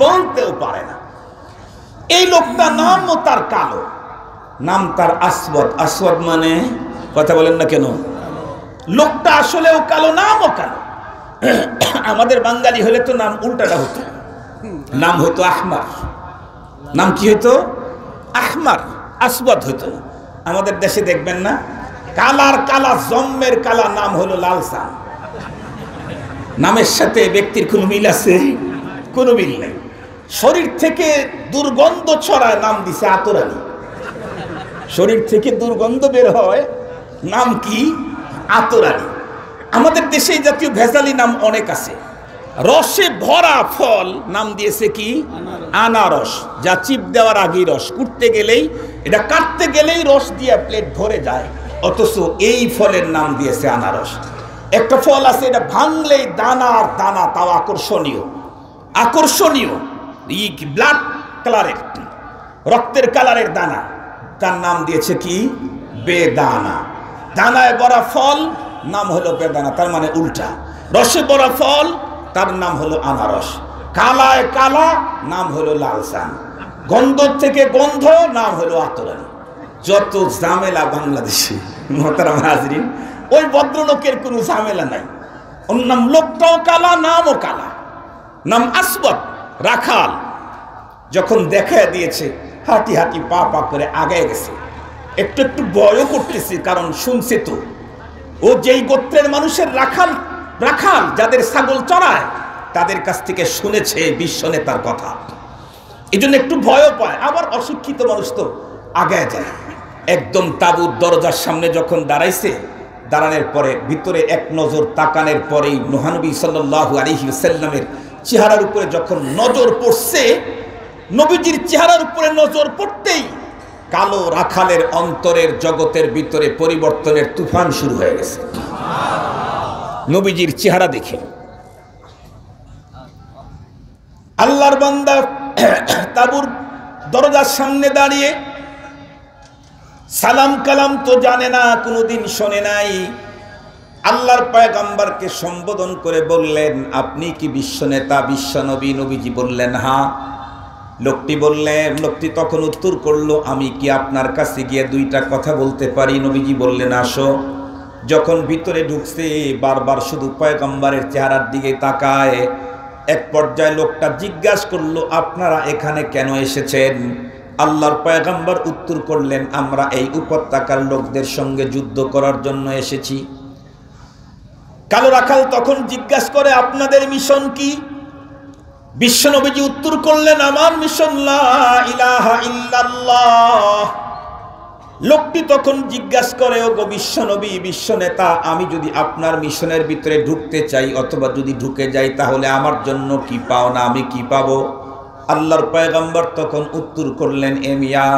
বলতেও পারে না। এই লোকটা নামও তার কালো, নাম তার আসওয়াদ। আসওয়াদ মানে কথা বলেন না কেন? লোকটা আসলেও কালো, নামও কালো। আমাদের বাঙালি হলে তো নাম উল্টাটা হতো, নাম হতো আহমার। নাম কি হতো? আহমার, আসওয়াদ হতো। আমাদের দেশে দেখবেন না, কালার কালা, জম্মের কালা নাম হলো লালসান। নামের সাথে ব্যক্তির কোনো মিল আছে? কোনো মিল নেই। শরীর থেকে দুর্গন্ধ ছড়ায়, নাম দিছে আতরানি। শরীর থেকে দুর্গন্ধ বের হয়, নাম কি? আতরানি। আমাদের দেশে এই জাতীয় ভেজালি নাম অনেক আছে। রসে ভরা ফল নাম দিয়েছে কি? আনারস। যা চিপ দেওয়ার আগেই রস, কুটতে গেলেই, এটা কাটতে গেলেই রস দিয়ে প্লেট ভরে যায়, অথচ এই ফলের নাম দিয়েছে আনারস। একটা ফল আছে, এটা ভাঙলেই দানা আর দানা, তাও আকর্ষণীয়। আকর্ষণীয়, ব্লাড কালারের, রক্তের কালারের দানা, তার নাম দিয়েছে কি? বেদানা। দানায় ভরা ফল নাম হলো বেদানা, তার মানে উল্টা। রসে ভরা ফল তার নাম হলো আনারস। কালায় কালা নাম হলো লালসান। গন্ধ থেকে গন্ধ নাম হলো আতরানি। যত ঝামেলা বাংলাদেশে, মোহতারাম হাজরিন, ওই ভদ্রলোকের কোনো ঝামেলা নাই। ওর নাম, লোকটাও কালা, নামও কালা, নাম আসওয়াদ, রাখাল। যখন দেখা দিয়েছে, হাঁটি হাঁটি পা পা করে আগে গেছে, একটু একটু ভয়ও করতেছে, কারণ শুনছে তো ও যেই গোত্রের মানুষের রাখাল, রাখাল যাদের ছাগল চড়ায়, তাদের কাছ থেকে শুনেছে বিশ্ব নেতার কথা, এই জন্য একটু ভয়ও পায়। আবার অশিক্ষিত মানুষ তো আগে যায়। একদম তাঁবুর দরজার সামনে যখন দাঁড়াইছে, দাঁড়ানোর পরে ভিতরে এক নজর তাকানোর পরেই মহানবী সাল্লাল্লাহু আলাইহি ওয়াসাল্লামের চেহারার উপরে যখন নজর পড়ছে, নবীজির চেহারার উপরে নজর পড়তেই কালো রাখালের অন্তরের জগতের ভিতরে পরিবর্তনের তুফান শুরু হয়ে গেছে নবীজির চেহারা দেখে। আল্লাহর বান্দা তাঁবুর দরজার সামনে দাঁড়িয়ে সালাম কালাম তো জানে না, কোনোদিন শোনে নাই। আল্লাহর পয়গম্বরকে সম্বোধন করে বললেন, আপনি কি বিশ্বনেতা, বিশ্বনবী? নবীজি বললেন হ্যাঁ। লোকটি তখন উত্তর করলো, আমি কি আপনার কাছে গিয়ে দুইটা কথা বলতে পারি? নবীজি বললেন আসো। যখন ভিতরে ঢুকছে, বারবার শুধু পয়গম্বরের চেহারার দিকে তাকায়। এক পর্যায়ে লোকটা জিজ্ঞাসা করলো, আপনারা এখানে কেন এসেছেন? আল্লাহর পয়গম্বর উত্তর করলেন, আমরা এই উপত্যকার লোকদের সঙ্গে যুদ্ধ করার জন্য এসেছি। কালো রাখাল তখন জিজ্ঞাসা করে, আপনাদের মিশন কি? বিশ্বনবীজি উত্তর করলেন, আমার মিশন লা ইলাহা ইল্লাল্লাহ। লোকটি তখন জিজ্ঞাসা করে, ও গো বিশ্বনবী, বিশ্বনেতা, আমি যদি আপনার মিশনের ভিতরে ঢুকতে চাই অথবা যদি ঢুকে যাই, তাহলে আমার জন্য কি পাওনা, আমি কি পাবো? আল্লাহর পয়গম্বর তখন উত্তর করলেন, এ মিয়া,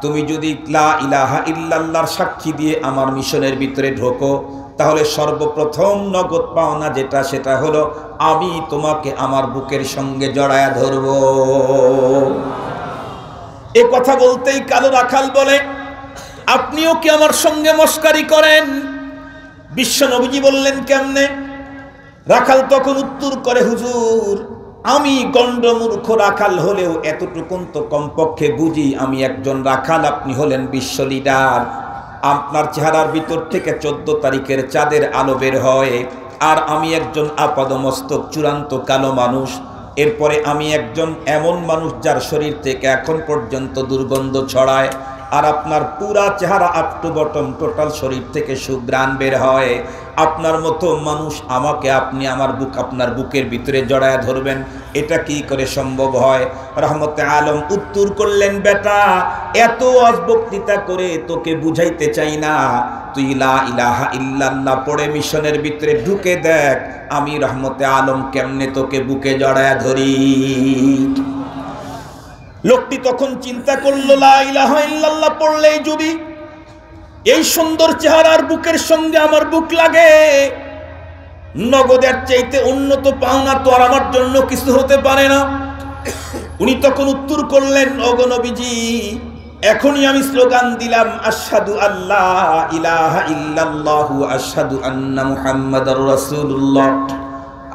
তুমি যদি লা ইলাহা ইল্লাল্লাহর সাক্ষী দিয়ে আমার মিশনের ভিতরে ঢোকো, তাহলে সর্বপ্রথম নগদ পাওনা যেটা, সেটা হলো আমি তোমাকে আমার বুকের সঙ্গে জড়ায়া ধরব। এ কথা বলতেই কালো রাখাল বলে, আপনিও কি আমার সঙ্গে মস্কারি করেন? বিশ্বনবীজি বললেন, কেমনে? রাখাল তখন উত্তর করে, হুজুর, আমি গণ্ডমূর্খ রাখাল হলেও এতটুকুন তো কমপক্ষে বুঝি আমি একজন রাখাল, আপনি হলেন বিশ্ব লিডার। আপনার চেহারার ভিতর থেকে 14 তারিখের চাঁদের আলো বের হয়, আর আমি একজন আপাদমস্তক চূড়ান্ত কালো মানুষ। এরপরে আমি একজন এমন মানুষ যার শরীর থেকে এখন পর্যন্ত দুর্গন্ধ ছড়ায়, আর আপনার পুরা চেহারা আপ টু বটম টোটাল শরীর থেকে সুঘ্রাণ বের হয়। আপনার মতো মানুষ আমাকে আপনি আপনার বুকের ভিতরে জড়ায় ধরবেন, এটা কি করে সম্ভব হয়? রহমতে আলম উত্তর করলেন, বেটা, এত বক্তৃতা করে তোকে বুঝাইতে চাই না, তুই লা ইলাহা ইল্লাল্লাহ পড়ে মিশনের ভিতরে ঢুকে দেখ, আমি রহমতে আলম কেমনে তোকে বুকে জড়ায় ধরি। লোকটি তখন চিন্তা করলো, লা ইলাহা ইল্লাল্লাহ পড়লেই যদি এই সুন্দর চেহারার বুকের সঙ্গে আমার বুক লাগে, নগদের চাইতে উন্নত পাওনা তো আর আমার জন্য কিছু হতে পারে না। উনি তখন উত্তর করলেন, ওগো নবীজি, এখনই আমি স্লোগান দিলাম, আশহাদু আল্লাহ ইলাহা ইল্লাল্লাহু আশহাদু আন্না মুহাম্মাদার রাসূলুল্লাহ।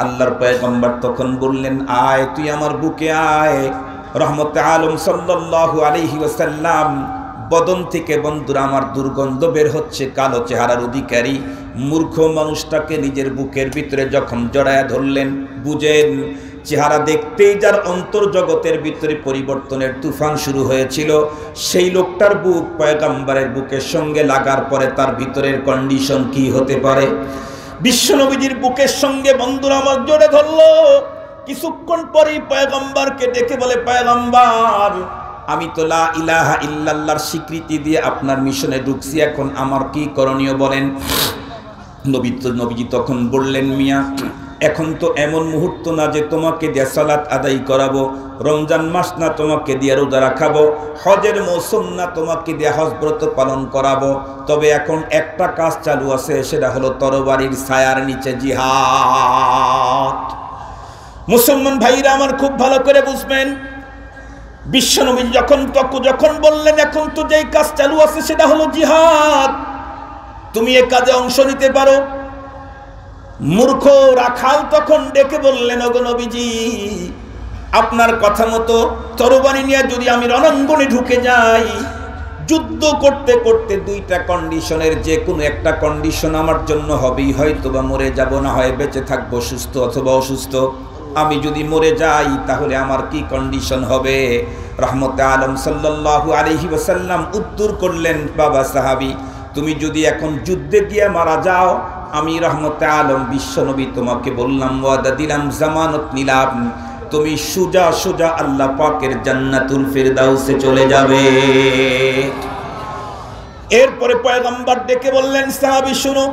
আল্লাহর পয়গম্বর তখন বললেন, আয় তুই আমার বুকে আয়। রহমতে আলম সাল্লাল্লাহু আলাইহি ওয়াসাল্লাম বদন থেকে বন্ধুরা আমার দুর্গন্ধ বের হচ্ছে, কালো চেহারার অধিকারী মূর্খ মানুষটাকে নিজের বুকের ভিতরে যখন জড়ায়া ধরলেন, বুঝেন চেহারা দেখতেই যার অন্তর্জগতের ভিতরে পরিবর্তনের তুফান শুরু হয়েছিল, সেই লোকটার বুক পয়গম্বরের বুকের সঙ্গে লাগার পরে তার ভিতরের কন্ডিশন কি হতে পারে। বিশ্বনবীজির বুকের সঙ্গে বন্ধুরা আমার জড়ে ধরলো। কিছুক্ষণ পরেই পয়গম্বরকে ডেকে বলে, পয়গম্বর, আমি তো লা ইলাহা ইল্লাল্লাহর স্বীকৃতি দিয়ে আপনার মিশনে ঢুকছি, এখন আমার কি করণীয় বলেন। নবীজি তখন বললেন, মিয়া এখন তো এমন মুহূর্ত না যে তোমাকে দিয়ে সালাত আদায় করাবো, রমজান মাস না তোমাকে দিয়ে রোজা রাখাবো, হজের মৌসুম না তোমাকে দিয়ে হজ ব্রত পালন করাবো। তবে এখন একটা কাজ চালু আছে, সেটা হলো তরবারির ছায়ার নিচে জিহাদ। মুসলমান ভাইরা আমার খুব ভালো করে বুঝবেন, বিশ্বনবী যখন বললেন এখন তো যেই কাজ চালু আছে সেটা হলো জিহাদ, তুমি এ কাজে অংশ নিতে পারো। মূর্খ রাখাল তখন ডেকে বললেন, ওগো নবীজি, আপনার কথা মতো তরবারি নিয়ে যদি আমি রণাঙ্গনে ঢুকে যাই, যুদ্ধ করতে করতে দুইটা কন্ডিশনের যে কোনো একটা কন্ডিশন আমার জন্য হবেই, হয়তো বা মরে যাব, না হয় বেঁচে থাকবো, সুস্থ অথবা অসুস্থ। আমি যদি মরে যাই তাহলে আমার কি কন্ডিশন হবে? রহমতে আলম সাল্লাল্লাহু আলাইহি ওয়াসাল্লাম উত্তর করলেন, বাবা সাহাবী, তুমি যদি এখন যুদ্ধে গিয়ে মারা যাও, আমি রহমতে আলম বিশ্বনবী তোমাকে বললাম, ওয়াদা দিলাম, জামানত নিলাম, তুমি সোজা সোজা আল্লাহ পাকের জান্নাতুল ফিরদাউসে চলে যাবে। এরপরে পয়গম্বর ডেকে বললেন, সাহাবী শুনো,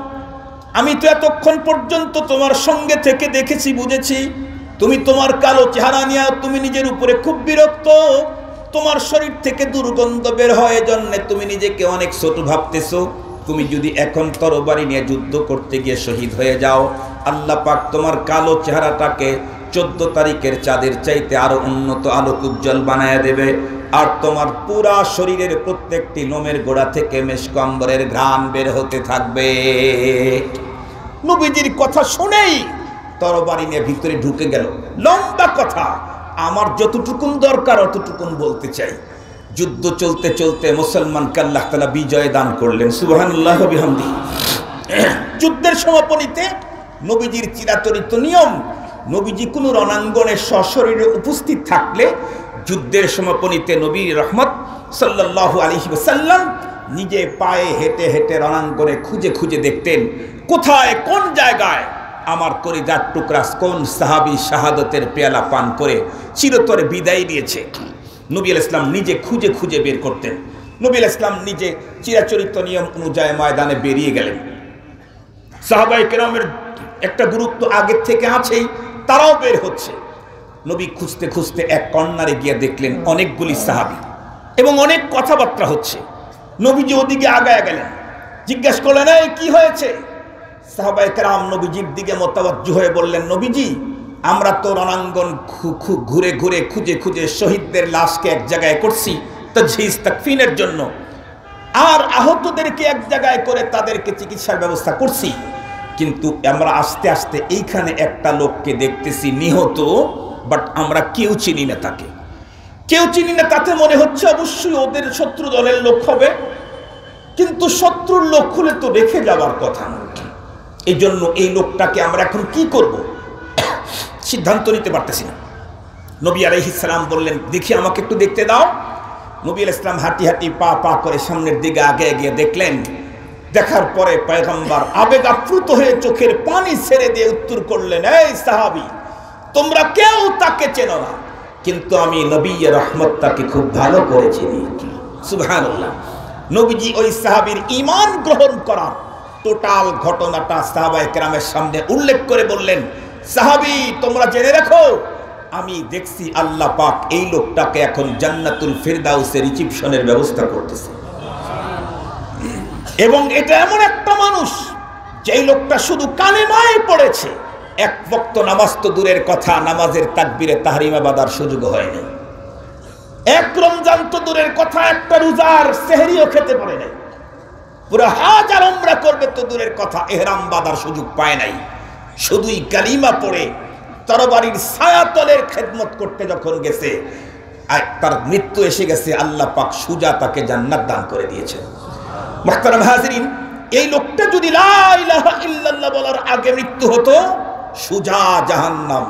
আমি তো এতক্ষণ পর্যন্ত তোমার সঙ্গে থেকে দেখেছি, বুঝেছি তুমি তোমার কালো চেহারা নিয়ে তুমি নিজের উপরে খুব বিরক্ত, তোমার শরীর থেকে দুর্গন্ধ বের হয়, জন্য তুমি নিজেকে অনেক ছোট ভাবতেছো। তুমি যদি এখন তরবারি নিয়ে যুদ্ধ করতে গিয়ে শহীদ হয়ে যাও, আল্লাহ পাক তোমার কালো চেহারাটাকে 14 তারিখের চাঁদের চাইতে আরো উন্নত আলোক উজ্জ্বল বানায় দেবে, আর তোমার পুরা শরীরের প্রত্যেকটি লোমের গোড়া থেকে মেশক আম্বরের ঘ্রাণ বের হতে থাকবে। নবীজির কথা শুনেই তরবারি নিয়ে ভিতরে ঢুকে গেল। লম্বা কথা, আমার যতটুকুন দরকার অতটুকুন বলতে চাই। যুদ্ধ চলতে চলতে মুসলমানকে আল্লাহ তাআলা বিজয় দান করলেন, সুবহানাল্লাহ ওয়া বিহামদিহি। যুদ্ধের সমাপনীতে নবীজির চিরাচরিত নিয়ম, নবীজি কোনো রণাঙ্গনে সশরীরে উপস্থিত থাকলে যুদ্ধের সমাপনীতে নবী রহমত সাল্লাল্লাহু আলাইহি ওয়াসাল্লাম নিজে পায়ে হেঁটে হেঁটে রণাঙ্গনে খুঁজে খুঁজে দেখতেন, কোথায় কোন জায়গায় আমার কলিজার টুকরা কোন সাহাবী শাহাদতের পেয়ালা পান করে চিরতরে বিদায় দিয়েছে। নবী আলাইহিস সালাম নিজে খুঁজে খুঁজে বের করতেন। নবী আলাইহিস সালাম নিজে চিরাচরিত নিয়ম অনুযায়ী ময়দানে বেরিয়ে গেলেন। সাহাবায়ে কেরামের একটা গুরুত্ব আগের থেকে আছেই, তারাও বের হচ্ছে। নবী খুঁজতে খুঁজতে এক কর্নারে গিয়ে দেখলেন অনেকগুলি সাহাবী এবং অনেক কথাবার্তা হচ্ছে। নবীজি ওদিকে আগায় গেলেন, জিজ্ঞেস করলেন, এই কি হয়েছে? সাহাবায়ে কেরাম নবীজির দিকে মোতাবজ্জহ হয়ে বললেন, নবীজি, আমরা তো রণাঙ্গন ঘুরে ঘুরে খুঁজে খুঁজে শহীদদের লাশকে এক জায়গায় করছি তাজহিজ তাকফিনের জন্য, আর আহতদেরকে এক জায়গায় করে তাদেরকে চিকিৎসার ব্যবস্থা করছি, কিন্তু আমরা আস্তে আস্তে এইখানে একটা লোককে দেখতেছি নিহত, বাট আমরা কেউ চিনি না তাকে, কেউ চিনি না। তাতে মনে হচ্ছে অবশ্যই ওদের শত্রু দলের লোক হবে, কিন্তু শত্রুর লোক হলে তো রেখে যাওয়ার কথা না। এই জন্য এই লোকটাকে আমরা এখন কি করব সিদ্ধান্ত নিতে পারতেছি না। নবী আলাইহিস সালাম বললেন, দেখি আমাকে একটু দেখতে দাও। নবী আলাইহিস সালাম হাঁটি হাঁটি পা পা করে সামনের দিকে আগে গিয়ে দেখলেন। দেখার পরে পয়গম্বর আবেগ আপ্লুত হয়ে চোখের পানি ছেড়ে দিয়ে উত্তর করলেন, এই সাহাবী, তোমরা কেউ তাকে চেনো না, কিন্তু আমি নবী রহমত তাকে খুব ভালো করে চিনি। সুবহানাল্লাহ। নবীজি ওই সাহাবীর ঈমান গ্রহণ করার টোটাল ঘটনাটা সাহাবায়ে কেরামের সামনে উল্লেখ করে বললেন, সাহাবী, তোমরা জেনে রাখো, আমি দেখছি আল্লাহ পাক এই লোকটাকে এখন জান্নাতুল ফিরদাউসের রিসিপশনের ব্যবস্থা করতেছে। এবং এটা এমন একটা মানুষ যেই লোকটা শুধু কালেমায় পড়েছে, এক ওয়াক্ত নামাজ তো দূরের কথা, নামাজের তাকবীরে তাহরিমা বাঁধার সুযোগ হয়নি। এক রমজান তো দূরের কথা, একটা রোজার সেহরিও খেতে পারে নাই। পুরো হাজার উমরা করবে তো দূরের কথা, ইহরাম বাঁধার সুযোগ পায় নাই। শুধুই কালিমা পড়ে তরবারির ছায়াতলের খেদমত করতে যখন গেছে, আর তার মৃত্যু এসে গেছে, আল্লাহ পাক সুজা তাকে জান্নাত দান করে দিয়েছেন। মুহতারাম হাজিরিন, এই লোকটা যদি লা ইলাহা ইল্লাল্লাহ বলার আগে মৃত্যু হতো, সুজা জাহান্নাম।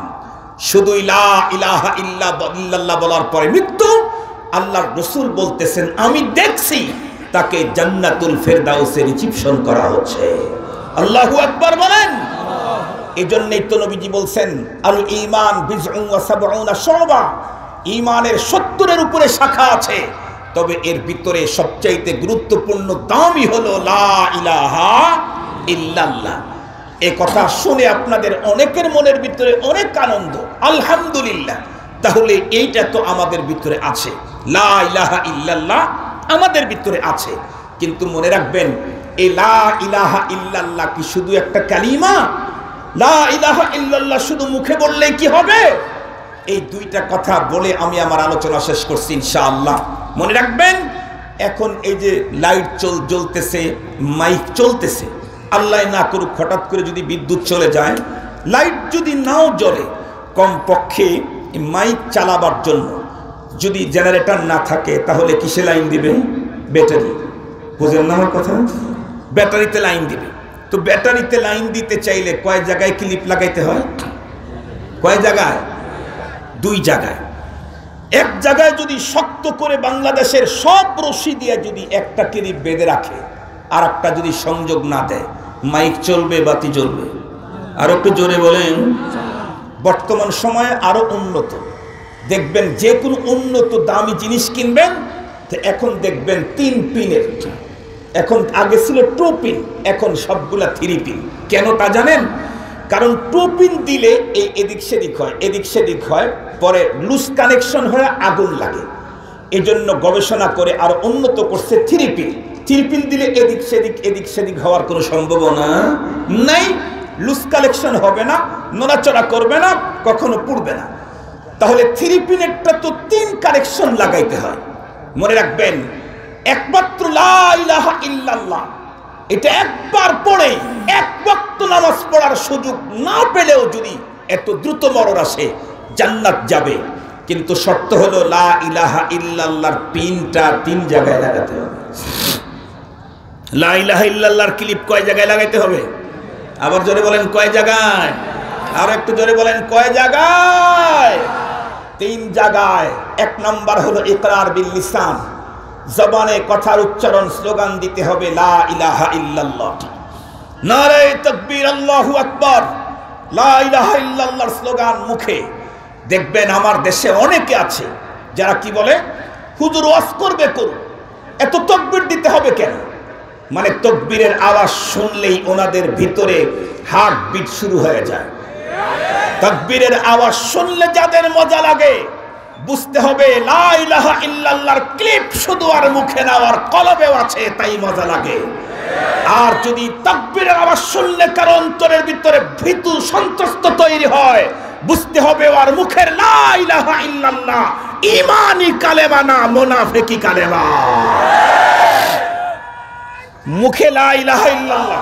শুধুই লা ইলাহা ইল্লাল্লাহ বলার পরে মৃত্যু। আল্লাহর রাসূল বলতেছেন, আমি দেখছি তাকে জান্নাতুল ফেরদাউসে রিসিপশন করা হচ্ছে। আল্লাহু আকবার বলেন। এজন্যই তো নবীজি বলছেন, আল ঈমান বিজউন ওয়া সাবউনা শুবা, ঈমানের 70-এর উপরে শাখা আছে, তবে এর ভিতরে সবচাইতে গুরুত্বপূর্ণ দামই হলো লা ইলাহা ইল্লাল্লাহ। এই কথা শুনে আপনাদের অনেকের মনের ভিতরে অনেক আনন্দ, আলহামদুলিল্লাহ। তাহলে এইটা তো আমাদের ভিতরে আছে, লা ইলাহা ইল্লাল্লাহ আমাদের ভিতরে আছে। কিন্তু মনে রাখবেন, এই লা ইলাহা ইল্লাল্লাহ কি শুধু একটা কালিমা? লা ইলাহা ইল্লাল্লাহ শুধু মুখে বললেই কি হবে? এই দুইটা কথা বলে আমি আমার আলোচনা শেষ করছি ইনশাআল্লাহ। মনে রাখবেন, এখন এই যে লাইট জ্বলতেছে, মাইক চলতেছে, আল্লাহ না করুক হঠাৎ করে যদি বিদ্যুৎ চলে যায়, লাইট যদি নাও জ্বলে, কমপক্ষে মাইক চালাবার জন্য যদি জেনারেটর না থাকে, তাহলে কিসে লাইন দিবে? ব্যাটারি। বুঝলেন না আমার কথা? ব্যাটারিতে লাইন দিবে। তো ব্যাটারিতে লাইন দিতে চাইলে কয় জায়গায় ক্লিপ লাগাইতে হয়? কয় জায়গায়? 2 জায়গায়। এক জায়গায় যদি শক্ত করে বাংলাদেশের সব রশি দিয়ে যদি একটা ক্লিপ বেঁধে রাখে, আর একটা যদি সংযোগ না দেয়, মাইক চলবে, বাতি জ্বলবে? আর একটু জোরে বলেন। বর্তমান সময়ে আরো উন্নত, দেখবেন যে কোনো উন্নত দামি জিনিস কিনবেন তো এখন দেখবেন 3 পিনের। এখন আগে ছিল 2 পিন, এখন সবগুলা 3 পিন। কেন তা জানেন? কারণ 2 পিন দিলে এই এদিক সেদিক হয়, এদিক সেদিক হয়, পরে লুজ কানেকশন হয়ে আগুন লাগে। এজন্য গবেষণা করে আর উন্নত করছে 3 পিন। 3 পিন দিলে এদিক সেদিক হওয়ার কোনো সম্ভাবনা নাই, লুজ কানেকশন হবে না, নড়াচড়া করবে না, কখনো পুড়বে না। তাহলে 3 পিনেরটা তো 3 কানেকশন লাগাইতে হয়। মনে রাখবেন, একমাত্র লা ইলাহা ইল্লাল্লাহ এটা একবার পড়ে এক ওয়াক্ত নামাজ পড়ার সুযোগ না পেলেও যদি এত দ্রুত মরণ আসে, জান্নাত যাবে। কিন্তু শর্ত হলো লা ইলাহা ইল্লাল্লাহর পিনটা 3 জায়গায় লাগাতে হবে। লা ইলাহা ইল্লাল্লাহর ক্লিপ কয় জায়গায় লাগাইতে হবে? আবার জোরে বলেন, কয় জায়গায়? আর একটু জোরে বলেন, কয় জায়গায়? 3 জায়গায়। 1 নাম্বার হলো ইকরার বিল লিসান, জবানে কথার উচ্চারণ, স্লোগান দিতে হবে লা ইলাহা ইল্লাল্লাহ। নারে তাকবীর, আল্লাহু আকবার। লা ইলাহা ইল্লাল্লাহর স্লোগান মুখে। দেখবেন আমার দেশে অনেকে আছে যারা কি বলে, হুজুর ওয়াজ করবে করুন, এত তাকবীর দিতে হবে কেন? মানে তাকবীরের আওয়াজ শুনলেই ওনাদের ভিতরে হার্ট বিট শুরু হয়ে যায়। তাকবীরের আওয়াজ শুনলে যাদের মজা লাগে, বুঝতে হবে লা ইলাহা ইল্লাল্লাহর ক্লিপ শুধু আর মুখে না, আর কলবেও আছে, তাই মজা লাগে। আর যদি তাকবীরের আওয়াজ শুনলে কারো অন্তরের ভিতরে ভীতু সন্ত্রস্ত তৈরি হয়, বুঝতে হবে আর মুখের লা ইলাহা ইল্লাল্লাহ ঈমানি কালেমা না, মুনাফিকি কালেমা। মুখে লা ইলাহা ইল্লাল্লাহ,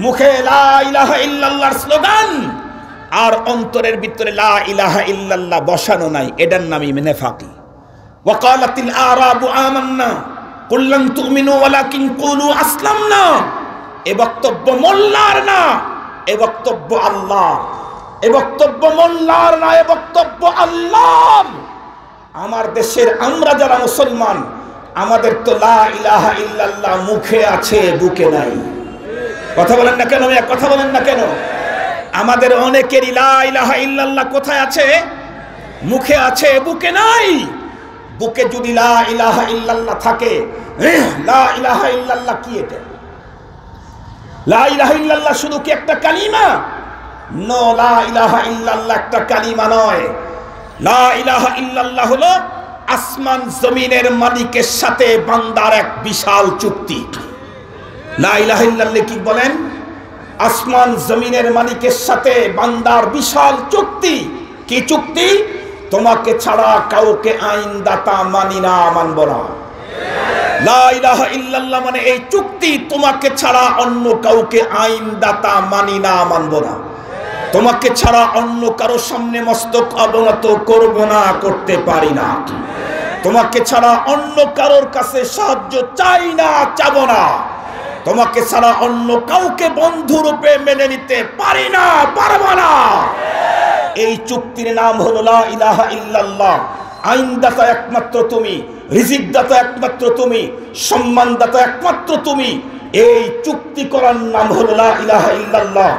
মুখে লা ইলাহা ইল্লাল্লাহর স্লোগান, আর অন্তরের ভিতরে লা ইলাহা ইল্লাল্লাহ বসানো নাই, এটার নামই মুনাফিকি। ওয়াকালাতিল আরাবু আমান্না কুল লান তুমিনু ওয়ালাকিন কুলু আসলামনা। এই বক্তব্য মোল্লার না, এই বক্তব্য আল্লাহ। এই বক্তব্য মোল্লার না, এই বক্তব্য আল্লাহ। আমার দেশের আমরা যারা মুসলমান, আমাদের তো লা ইলাহা ইল্লাল্লাহ মুখে আছে, বুকে নাই। কথা বলেন না কেন? কথা বলেন না কেন? আমাদের অনেকেরই লা ইলাহা ইল্লাল্লাহ কোথায় আছে? মুখে আছে, বুকে নাই। বুকে যদি লা ইলাহা ইল্লাল্লাহ থাকে, লা ইলাহা ইল্লাল্লাহ কি এটা? লা ইলাহা ইল্লাল্লাহ শুধু কি একটা কালিমা? নো, লা ইলাহা ইল্লাল্লাহ একটা কালিমা নয়। লা ইলাহা ইল্লাল্লাহ হলো আসমান জমিনের মালিকের সাথে বান্দার এক বিশাল চুক্তি। লা ইলাহা ইল্লাল্লাহ কি বলেন? আসমান জমিনের মালিকের সাথে বান্দার বিশাল চুক্তি। কি চুক্তি? তোমাকে ছাড়া কাউকে আইনদাতা মানি না, মানব না। লা ইলাহা ইল্লাল্লাহ মানে এই চুক্তি, তোমাকে ছাড়া অন্য কাউকে আইনদাতা মানি না, মানব না। তোমাকে ছাড়া অন্য কারো সামনে মস্তক অবনত করব না, করতে পারি না। তোমাকে ছাড়া অন্য কারোর কাছে সাহায্য চাই না, চাব না। তোমাকে ছাড়া অন্য কাউকে বন্ধু রূপে মেনে নিতে পারি না, পারব না। এই চুক্তির নাম হলো লা ইলাহা ইল্লাল্লাহ। আইনদাতা একমাত্র তুমি, রিজিকদাতা একমাত্র তুমি, সম্মানদাতা একমাত্র তুমি। এই চুক্তি করার নাম হলো লা ইলাহা ইল্লাল্লাহ।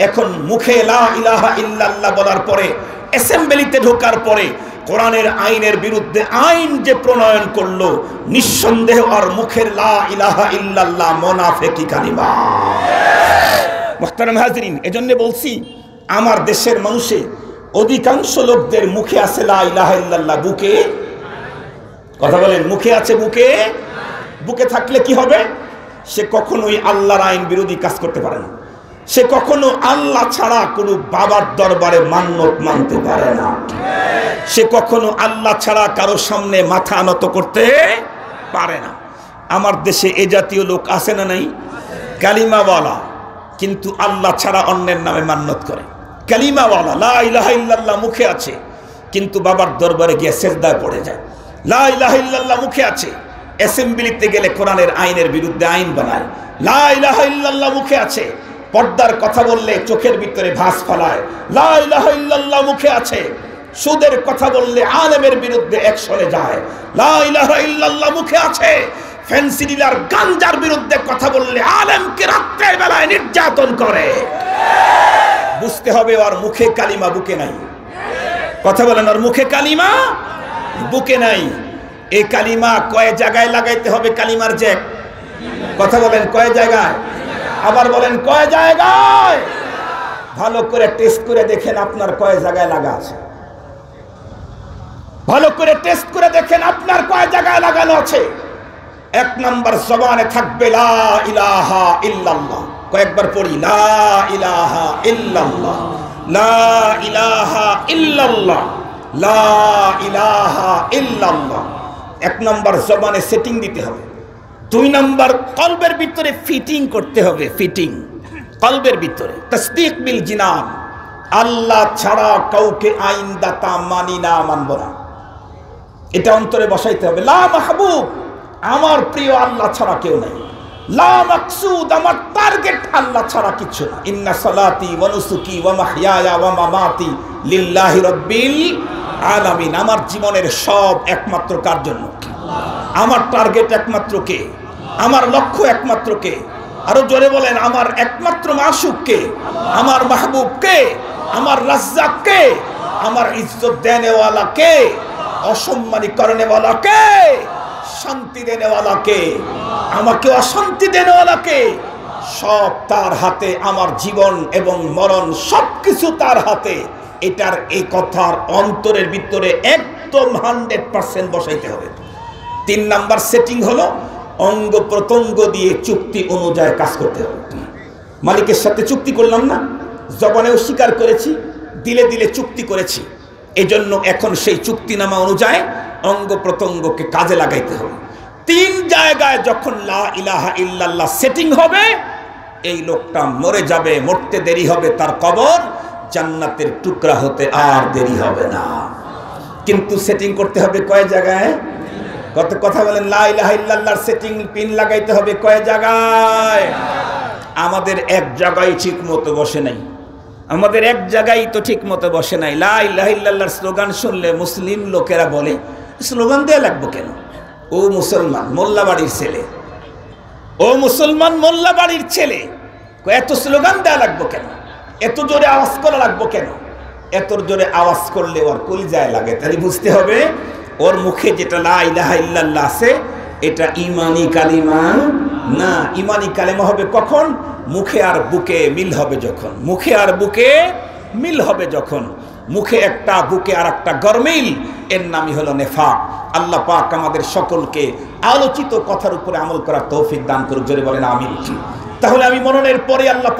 এখন মুখে লা ইলাহা ইল্লাল্লাহ বলার পরে, অ্যাসেম্বলিতে ঢোকার পরে কোরআনের আইনের বিরুদ্ধে আইন যে প্রণয়ন করলো, নিঃসন্দেহ আর মুখের লা ইলাহা ইল্লাল্লাহ মুনাফিকি কালিমা। মুহতারাম হাজরিন, এজন্য বলছি আমার দেশের মানুষে অধিকাংশ লোকদের মুখে আছে লা ইলাহা ইল্লাল্লাহ, বুকে কথা বলেন, মুখে আছে বুকে। বুকে থাকলে কি হবে? সে কখনোই আল্লাহর আইন বিরোধী কাজ করতে পারে না। সে কখনো আল্লাহ ছাড়া কোনো বাবার দরবারে মান্যত মানতে পারে না। সে কখনো আল্লাহ ছাড়া কারো সামনে মাথা নত করতে পারে না। আমার দেশে এ জাতীয় লোক আছে না নাই? কালিমাওয়ালা, কিন্তু আল্লাহ ছাড়া অন্যের নামে মান্যত করে। কালিমাওয়ালা, লা ইলাহা ইল্লাল্লাহ মুখে আছে, কিন্তু বাবার দরবারে গিয়ে সিজদায় পড়ে যায়। লা ইলাহা ইল্লাল্লাহ মুখে আছে, অ্যাসেম্বলিতে গেলে কোরআনের আইনের বিরুদ্ধে আইন বানায়। লা ইলাহা ইল্লাল্লাহ মুখে আছে, পর্দার কথা বললে চোখের ভিতরে ভাঁজ ফেলায়। লা ইলাহা ইল্লাল্লাহ মুখে আছে, সুদের কথা বললে আলেমের বিরুদ্ধে অ্যাকশনে যায়। লা ইলাহা ইল্লাল্লাহ মুখে আছে, ফ্যান্সি ডিলার গাঞ্জার বিরুদ্ধে কথা বললে আলেমকে রাত্রের বেলায় নির্যাতন করে। বুঝতে হবে ওর মুখে কালিমা, বুকে নাই। কথা বলেন, ওর মুখে কালিমা, বুকে নাই। এই কালিমা কয় জায়গায় লাগাইতে হবে? কালিমার জ্যাক। কথা বলেন, কয় জায়গায়? আবার বলেন, কয় জায়গায়? ভালো করে টেস্ট করে দেখেন আপনার কয় জায়গায় লাগা আছে। ভালো করে টেস্ট করে দেখেন আপনার কয় জায়গায় লাগানো আছে। এক নাম্বার জবানে থাকবে লা ইলাহা ইল্লাল্লাহ। কয়েকবার পড়ি, লা ইলাহা ইল্লাল্লাহ, লা ইলাহা ইল্লাল্লাহ, লা ইলাহা ইল্লাল্লাহ। এক নাম্বার জবানে সেটিং দিতে হবে। দুই নাম্বার কলবের ভিতরে ফিটিং করতে হবে। ফিটিং কলবের ভিতরে, তাসদীক বিল জিনান, আল্লাহ ছাড়া কাউকে আইনদাতা মানি না, মানব না। এটা অন্তরে বসাইতে হবে। লা মাহবুব, আমার প্রিয় আল্লাহ ছাড়া কেউ নাই। লা মাকসুদ, আমার টার্গেট আল্লাহ ছাড়া কিছু না। ইন্না সালাতি ওয়া নুসুকি ওয়া মাহইয়ায়া ওয়া মামাতি লিল্লাহি রাব্বিল আলামিন। আমার জীবনের সব একমাত্র কার জন্য? আমার টার্গেট একমাত্র কে? আমার লক্ষ্য একমাত্র কে? আরো জোরে বলেন, আমার একমাত্র মাশুক কে? আমার মাহবুব কে? আমার রাজ্জাক কে? আমার ইজ্জত দেনেওয়ালা কে? অসম্মানী করনেওয়ালা কে? শান্তি দেনেওয়ালা কে? আমাকে অশান্তি দেনেওয়ালা কে? সব তার হাতে। আমার জীবন এবং মরণ সবকিছু তার হাতে। এটার এই কথার অন্তরের ভিতরে একদম 100% বসাইতে হবে। তিন নাম্বার সেটিং হলো অঙ্গ প্রত্যঙ্গ দিয়ে চুক্তি অনুযায়ী কাজ করতে হবে। মালিকের সাথে চুক্তি করলাম না, জবানেও স্বীকার করেছি, দিলে দিলে চুক্তি করেছি। এজন্য এখন সেই চুক্তিনামা অনুযায়ী অঙ্গ প্রত্যঙ্গকে কাজে লাগাইতে হবে। তিন জায়গায় যখন লা ইলাহা ইল্লাল্লাহ সেটিং হবে, এই লোকটা মরে যাবে, মরতে দেরি হবে, তার কবর জান্নাতের টুকরা হতে আর দেরি হবে না। কিন্তু সেটিং করতে হবে কয় জায়গায়? কত কথা বলেন, লা ইলাহা ইল্লাল্লাহর সেটিং পিন লাগাইতে হবে কয় জায়গায়? আমাদের এক জায়গায় ঠিক মতো বসে নাই। আমাদের এক জায়গায় তো ঠিক মতো বসে নাই। লা ইলাহা ইল্লাল্লাহর স্লোগান শুনলে মুসলিম লোকেরা বলে, স্লোগান দেয়া লাগবো কেন? ও মুসলমান মোল্লা বাড়ির ছেলে, ও মুসলমান মোল্লা বাড়ির ছেলে, এত স্লোগান দেয়া লাগবো কেন? এত জোরে আওয়াজ করা লাগবো কেন? এত জোরে আওয়াজ করলে ওর কলিজায় লাগে। তাহলে বুঝতে হবে ওর মুখে যেটা লা ইলাহা ইল্লাল্লাহ আছে, এটা ইমানি কালিমা না। ইমানি কালিমা হবে কখন? মুখে আর বুকে মিল হবে যখন। মুখে আর বুকে মিল হবে যখন। মুখে একটা, বুকে আর একটা গরমিল, এর নামই হলো নেফাক। আল্লাহ পাক আমাদের সকলকে আলোচিত কথার উপরে আমল করার তৌফিক দান করুক। জোরে বলেন আমিন। তাহলে আমি মরণের পরে আল্লাহ